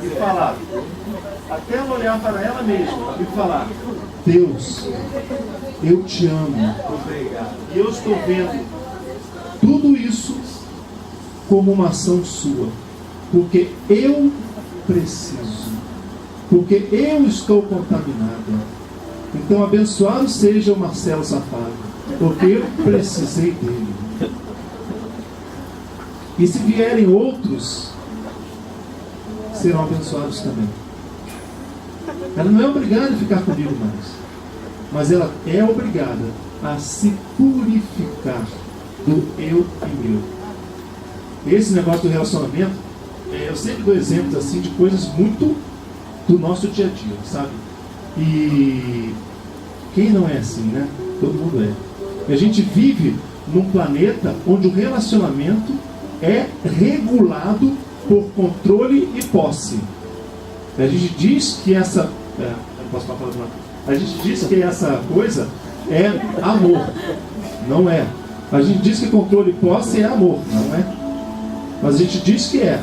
e falar: até ela olhar para ela mesma e falar: Deus, eu te amo. E eu estou vendo tudo isso como uma ação sua, porque eu preciso, porque eu estou contaminada. Então abençoado seja o Marcelo Safado, porque eu precisei dele. E se vierem outros, serão abençoados também. Ela não é obrigada a ficar comigo mais, mas ela é obrigada a se purificar do eu e meu. Esse negócio do relacionamento, eu sempre dou exemplos assim de coisas muito do nosso dia a dia, sabe? E quem não é assim, né? Todo mundo é. E a gente vive num planeta onde o relacionamento é regulado por controle e posse. A gente diz que essa... eu posso falar palavrão. A gente diz que essa coisa é amor. Não é. A gente diz que controle e posse é amor. Não é. Mas a gente diz que é.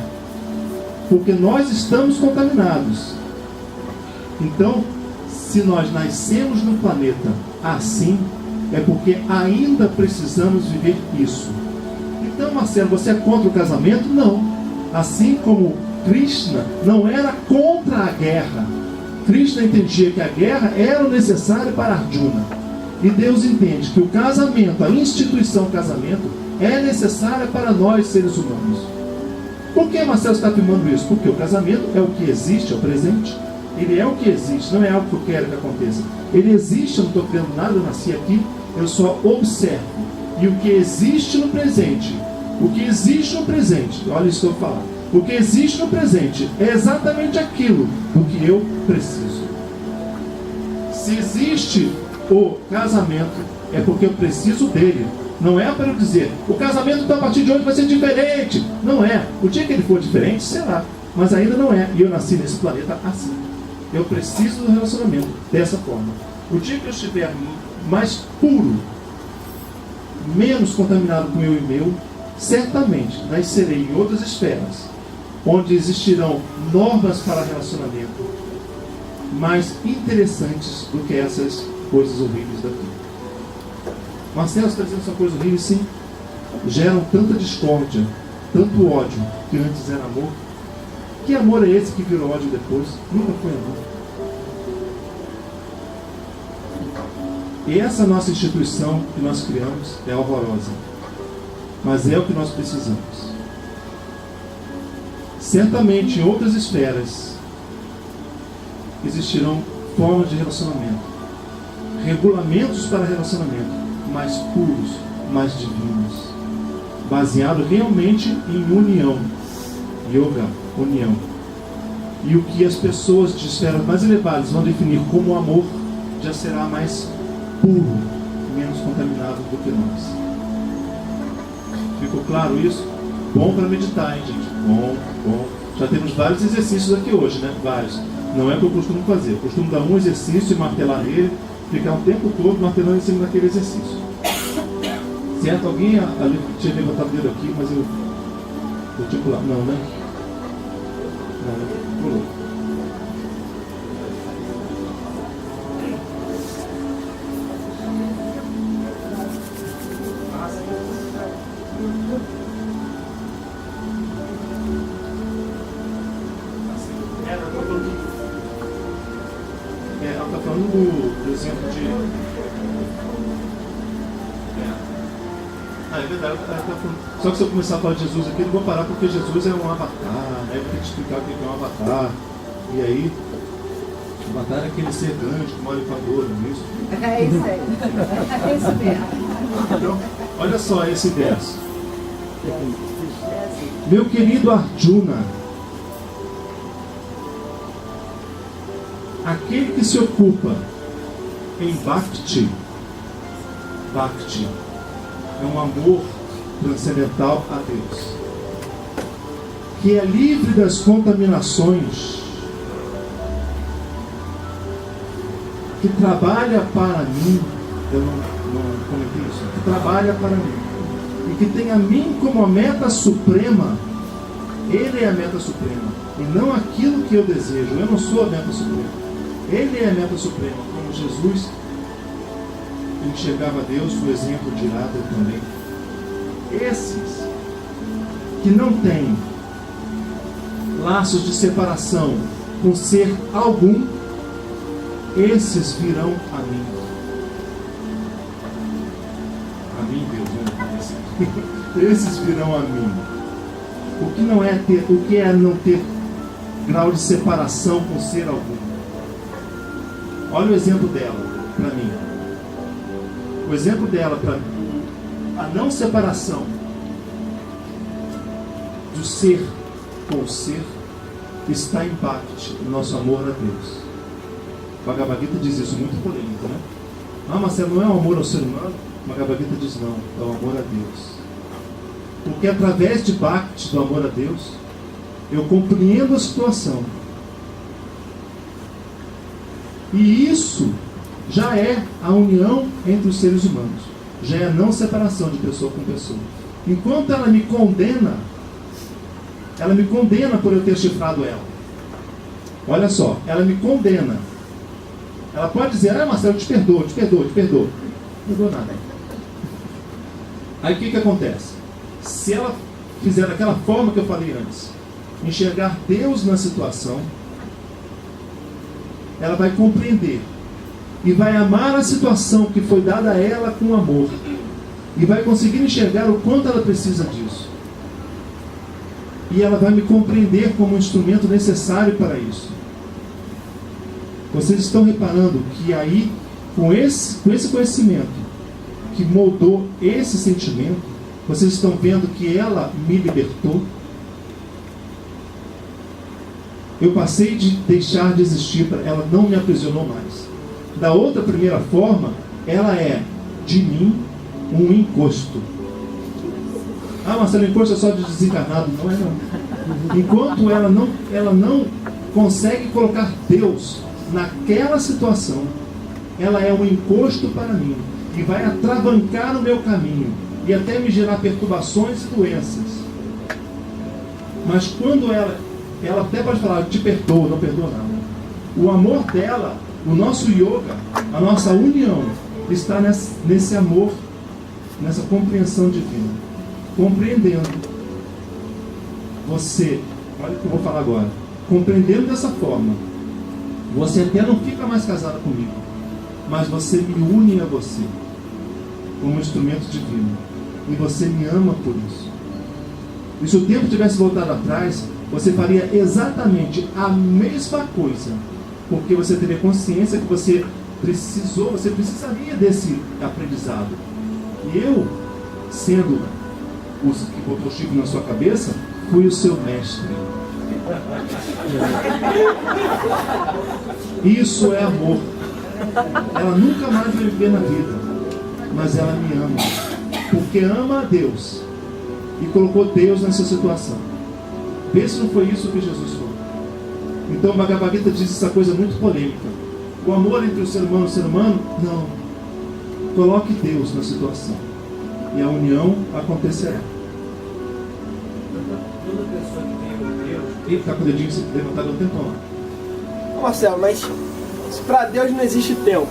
Porque nós estamos contaminados. Então, se nós nascemos no planeta assim, é porque ainda precisamos viver isso. Então, Marcelo, você é contra o casamento? Não. Assim como Krishna não era contra a guerra. Krishna entendia que a guerra era o necessário para Arjuna. E Deus entende que o casamento, a instituição casamento, é necessária para nós, seres humanos. Por que Marcelo está afirmando isso? Porque o casamento é o que existe, é o presente. Ele é o que existe, não é algo que eu quero que aconteça. Ele existe, eu não estou criando nada, eu nasci aqui, eu só observo. E o que existe no presente, olha isso que eu vou falar. O que existe no presente é exatamente aquilo do que eu preciso. Se existe o casamento, é porque eu preciso dele. Não é para eu dizer, o casamento então, a partir de hoje vai ser diferente. Não é. O dia que ele for diferente, será. Mas ainda não é. E eu nasci nesse planeta assim. Eu preciso do relacionamento dessa forma. O dia que eu estiver mais puro, menos contaminado com eu e meu, certamente nascerei em outras esferas, onde existirão normas para relacionamento mais interessantes do que essas coisas horríveis daqui. Marcelo está dizendo essa coisa horrível, sim. Geram tanta discórdia, tanto ódio, que antes era amor. Que amor é esse que virou ódio depois? Nunca foi amor. E essa nossa instituição que nós criamos é horrorosa. Mas é o que nós precisamos. Certamente em outras esferas existirão formas de relacionamento, regulamentos para relacionamento mais puros, mais divinos, baseado realmente em união. Yoga, união. E o que as pessoas de esferas mais elevadas vão definir como amor já será mais puro, menos contaminado do que nós. Ficou claro isso? Bom para meditar, hein, gente? Bom. Já temos vários exercícios aqui hoje, né? Vários. Não é o que eu costumo fazer. Eu costumo dar um exercício e martelar nele, ficar o tempo todo martelando em cima daquele exercício. Certo? Alguém tinha levantado o dedo aqui, mas eu tipo lá. Não, né? Não, pulou. Ela está falando do exemplo de... é verdade, ela tá falando... Só que se eu começar a falar de Jesus aqui, eu não vou parar, porque Jesus é um avatar, né? Eu tenho que explicar o que é um avatar. E aí, o avatar é aquele ser grande que mora em Equador, não é isso? É isso aí. É isso mesmo. Então, olha só esse verso. Meu querido Arjuna, aquele que se ocupa em Bhakti é um amor transcendental a Deus, que é livre das contaminações, que trabalha para mim, eu não comentei isso, que trabalha para mim, e que tem a mim como a meta suprema, Ele é a meta suprema. E não aquilo que eu desejo. Eu não sou a meta suprema. Ele é a meta suprema. Como Jesus enxergava Deus, o exemplo dirá também. Esses que não têm laços de separação com ser algum, esses virão a mim. A mim, Deus, não parece. Esses virão a mim. O que é não ter grau de separação com ser algum? Olha o exemplo dela para mim. O exemplo dela para mim, a não separação do ser com o ser, está em parte no nosso amor a Deus. Bhagavad Gita diz isso, muito polêmico, né? Marcelo, não é o amor ao ser humano? Bhagavad Gita diz não, é o amor a Deus. Porque através de Bhakti, do amor a Deus, eu compreendo a situação. E isso já é a união entre os seres humanos. Já é a não separação de pessoa com pessoa. Enquanto ela me condena por eu ter chifrado ela. Olha só, ela me condena. Ela pode dizer, Marcelo, eu te perdoo. Não perdoou nada. Aí o que acontece? Se ela fizer daquela forma que eu falei antes, enxergar Deus na situação, ela vai compreender e vai amar a situação que foi dada a ela com amor e vai conseguir enxergar o quanto ela precisa disso. E ela vai me compreender como um instrumento necessário para isso. Vocês estão reparando que aí, com esse conhecimento que moldou esse sentimento, vocês estão vendo que ela me libertou? Eu passei de deixar de existir, ela não me aprisionou mais. Da outra primeira forma, ela é de mim um encosto. Marcelo, encosto é só de desencarnado. Não é não. Enquanto ela não consegue colocar Deus naquela situação, ela é um encosto para mim e vai atravancar o meu caminho e até me gerar perturbações e doenças. Mas quando ela até pode falar, te perdoo, não perdoa nada. O amor dela, o nosso yoga, a nossa união, está nesse amor, nessa compreensão divina. Compreendendo. Você, olha o que eu vou falar agora. Compreendendo dessa forma, você até não fica mais casada comigo, mas você me une a você como um instrumento divino. E você me ama por isso. E se o tempo tivesse voltado atrás, você faria exatamente a mesma coisa, porque você teria consciência que você precisaria desse aprendizado. E eu, sendo o que botou o chifre na sua cabeça, fui o seu mestre. Isso é amor. Ela nunca mais vai viver na vida, mas ela me ama, porque ama a Deus e colocou Deus nessa situação. Vê se não foi isso que Jesus falou. Então o Bhagavad Gita diz essa coisa muito polêmica. O amor entre o ser humano e o ser humano, não. Coloque Deus na situação e a união acontecerá. Toda pessoa que tem Deus... Ele está com o dedinho levantado há um tempão. Marcelo, mas se para Deus não existe tempo,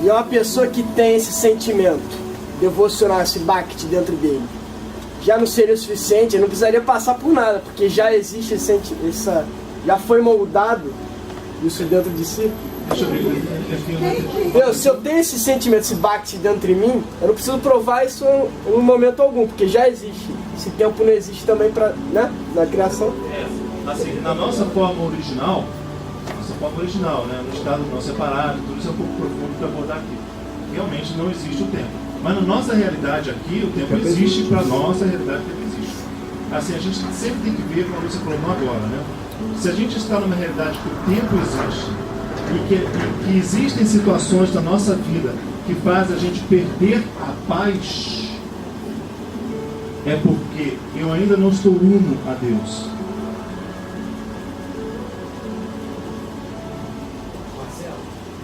e é uma pessoa que tem esse sentimento devocional, esse bhakti dentro dele, já não seria o suficiente, ele não precisaria passar por nada, porque já existe já foi moldado isso dentro de si. Deixa eu ver. Deus, se eu tenho esse sentimento, esse bhakti dentro de mim, eu não preciso provar isso em momento algum, porque já existe. Esse tempo não existe também na criação. Assim, na nossa forma original, né, no estado não separado, tudo isso é um pouco profundo para abordar aqui. Realmente não existe o tempo. Mas na nossa realidade aqui, o tempo existe, para a nossa realidade o tempo existe. Assim, a gente sempre tem que ver, como você falou agora, né? Se a gente está numa realidade que o tempo existe, e que existem situações da nossa vida que fazem a gente perder a paz, é porque eu ainda não estou uno a Deus. Marcelo,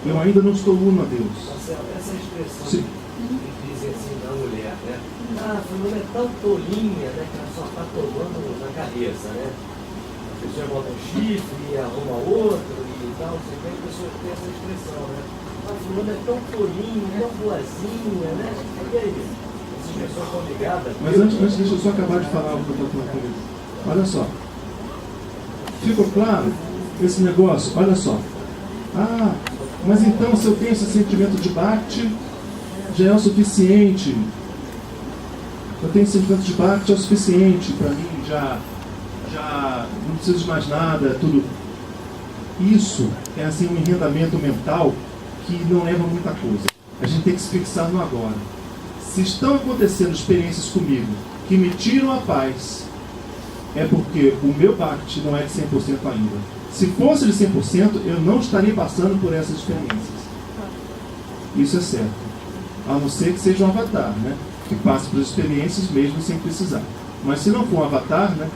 Eu ainda não estou uno a Deus. Marcelo, essa expressão Sim. que dizem assim da mulher, né? fulano é tão tolinha, né, que ela só está tomando na cabeça, né? A pessoa bota um chifre, arruma outro e tal, você vê que a pessoa tem essa expressão, né? A fulano é tão tolinha, tão boazinha, né? E aí? Essas pessoas estão ligadas. Mas antes deixa eu só acabar de falar o que eu estou falando. Olha só. Ficou claro esse negócio? Olha só. Ah, mas então se eu tenho esse sentimento de Bhakti, já é o suficiente. Eu tenho esse sentimento de Bhakti, é o suficiente para mim, já não preciso de mais nada, é tudo. Isso é assim um enredamento mental que não leva a muita coisa. A gente tem que se fixar no agora. Se estão acontecendo experiências comigo que me tiram a paz, é porque o meu Bhakti não é de 100% ainda. Se fosse de 100%, eu não estaria passando por essas experiências. Isso é certo. A não ser que seja um avatar, né? Que passe por experiências mesmo sem precisar. Mas se não for um avatar, né?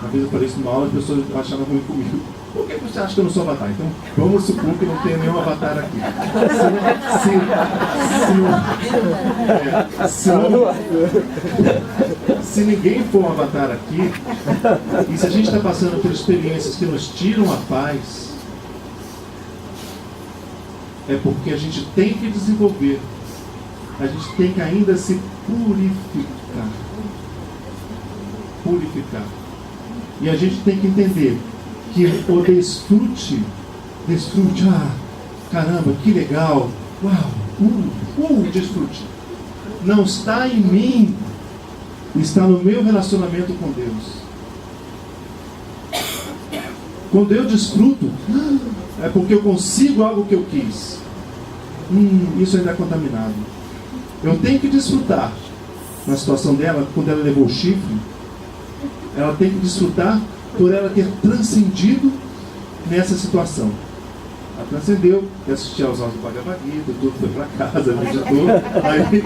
Uma vez eu falei isso numa aula, as pessoas acharam ruim comigo. Por que você acha que eu não sou avatar? Então, vamos supor que não tenha nenhum avatar aqui. Se ninguém for um avatar aqui, e se a gente está passando por experiências que nos tiram a paz, é porque a gente tem que desenvolver, a gente tem que ainda se purificar. E a gente tem que entender que o desfrute, caramba, que legal, uau, desfrute, não está em mim, está no meu relacionamento com Deus. Quando eu desfruto, é porque eu consigo algo que eu quis. Isso ainda é contaminado. Eu tenho que desfrutar. Na situação dela, quando ela levou o chifre, ela tem que desfrutar por ela ter transcendido nessa situação. Ela transcendeu, assistiu aos aulas do Bhagavad Gita, tudo, foi para casa, meditou, aí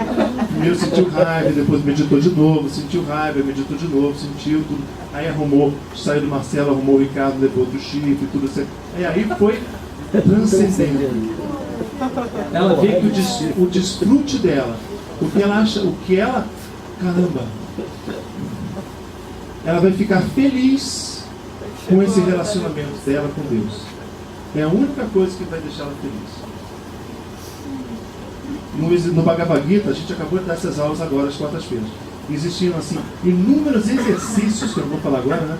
primeiro sentiu raiva, depois meditou de novo, sentiu raiva, meditou de novo, sentiu tudo, aí arrumou, saiu do Marcelo, arrumou o Ricardo, levou do chifre, tudo assim. Aí foi transcendendo. Ela vê que o desfrute dela, o que ela acha, caramba, ela vai ficar feliz com esse relacionamento dela com Deus. É a única coisa que vai deixar ela feliz. No Bhagavad Gita, a gente acabou de dar essas aulas agora, às quartas-feiras. Existiam, assim, inúmeros exercícios, que eu não vou falar agora, né?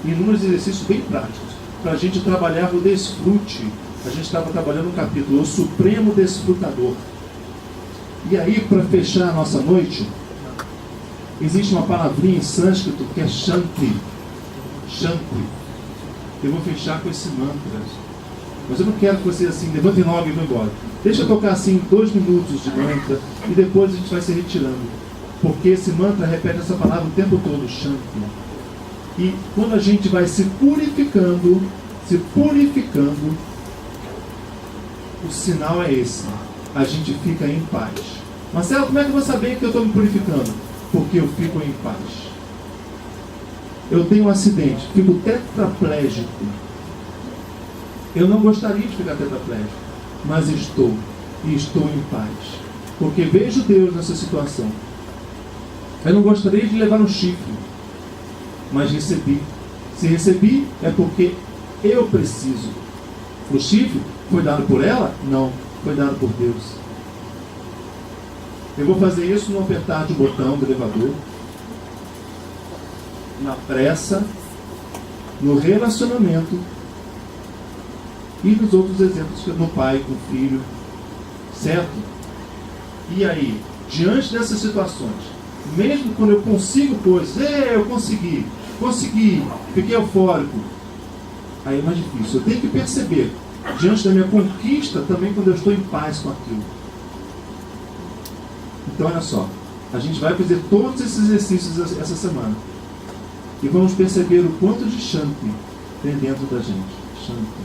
Inúmeros exercícios bem práticos, para a gente trabalhar o desfrute. A gente estava trabalhando um capítulo, o Supremo Desfrutador. E aí, para fechar a nossa noite, existe uma palavrinha em sânscrito que é Shanti. Shanti. Eu vou fechar com esse mantra. Mas eu não quero que vocês assim, levantem logo e vão embora. Deixa eu tocar assim 2 minutos de mantra e depois a gente vai se retirando. Porque esse mantra repete essa palavra o tempo todo, Shanti. E quando a gente vai se purificando, o sinal é esse. A gente fica em paz. Marcelo, como é que eu vou saber que eu estou me purificando? Porque eu fico em paz. Eu tenho um acidente, fico tetraplégico. Eu não gostaria de ficar tetraplégico, mas estou. E estou em paz. Porque vejo Deus nessa situação. Eu não gostaria de levar um chifre, mas recebi. Se recebi, é porque eu preciso. O chifre foi dado por ela? Não, foi dado por Deus. Eu vou fazer isso no apertar de botão do elevador, na pressa, no relacionamento e nos outros exemplos, no pai, com o filho, certo? E aí, diante dessas situações, mesmo quando eu consigo coisas, eu consegui, fiquei eufórico, aí é mais difícil. Eu tenho que perceber, diante da minha conquista, também quando eu estou em paz com aquilo. Então, olha só, a gente vai fazer todos esses exercícios essa semana. E vamos perceber o quanto de Shanti tem dentro da gente. Shanti.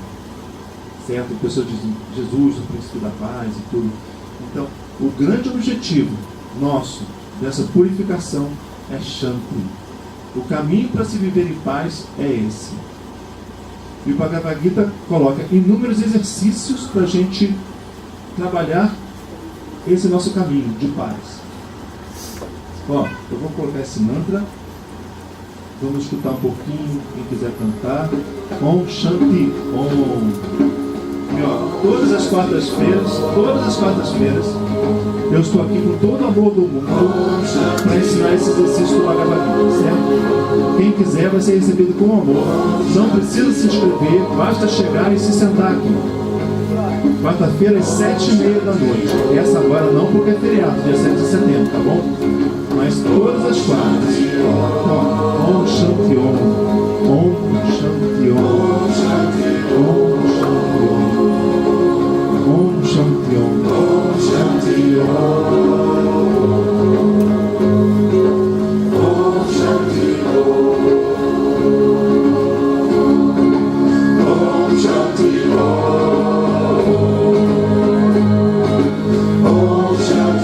Certo? A pessoa diz Jesus, o príncipe da paz e tudo. Então, o grande objetivo nosso dessa purificação é Shanti. O caminho para se viver em paz é esse. E o Bhagavad Gita coloca inúmeros exercícios para a gente trabalhar Esse é o nosso caminho de paz. Ó, eu vou colocar esse mantra. Vamos escutar um pouquinho, quem quiser cantar. Om Shanti Om. E ó, todas as quartas-feiras, eu estou aqui com todo o amor do mundo para ensinar esse exercício do Bhagavad Gita, certo? Quem quiser vai ser recebido com amor. Não precisa se inscrever, basta chegar e se sentar aqui. Quarta-feira às 7h30 da noite. Essa agora não, porque é feriado, dia 7 de setembro, tá bom? Mas todas as quartas. Ó, Om Shanti Om. Om Shanti Om. Om Shanti Om. Om Shanti Om. Om Shanti Om. Om Shanti Om. Om Shanti Om. Om Shanti Om. Om Shanti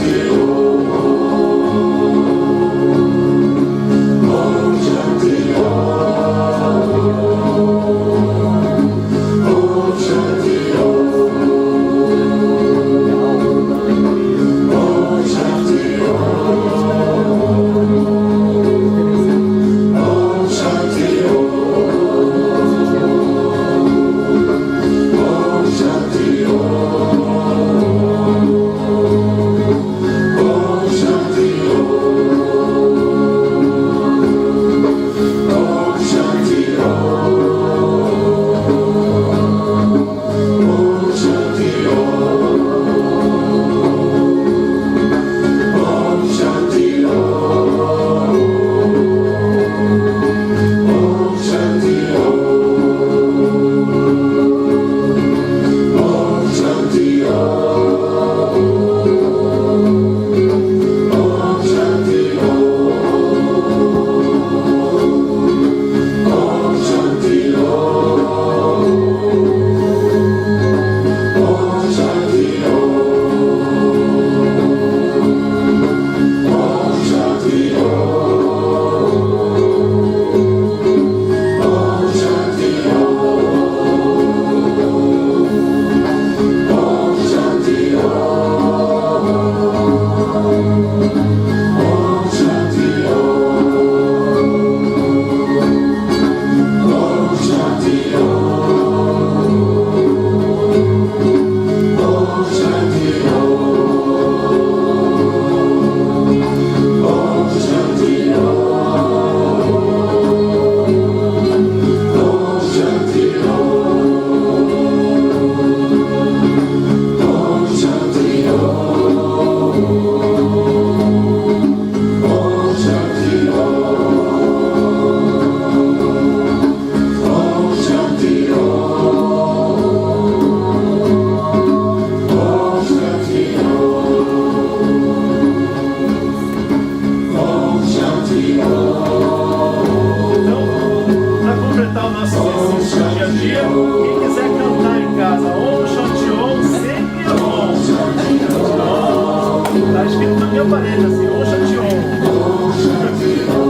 Tá escrito na minha parede assim, Om Shanti Om.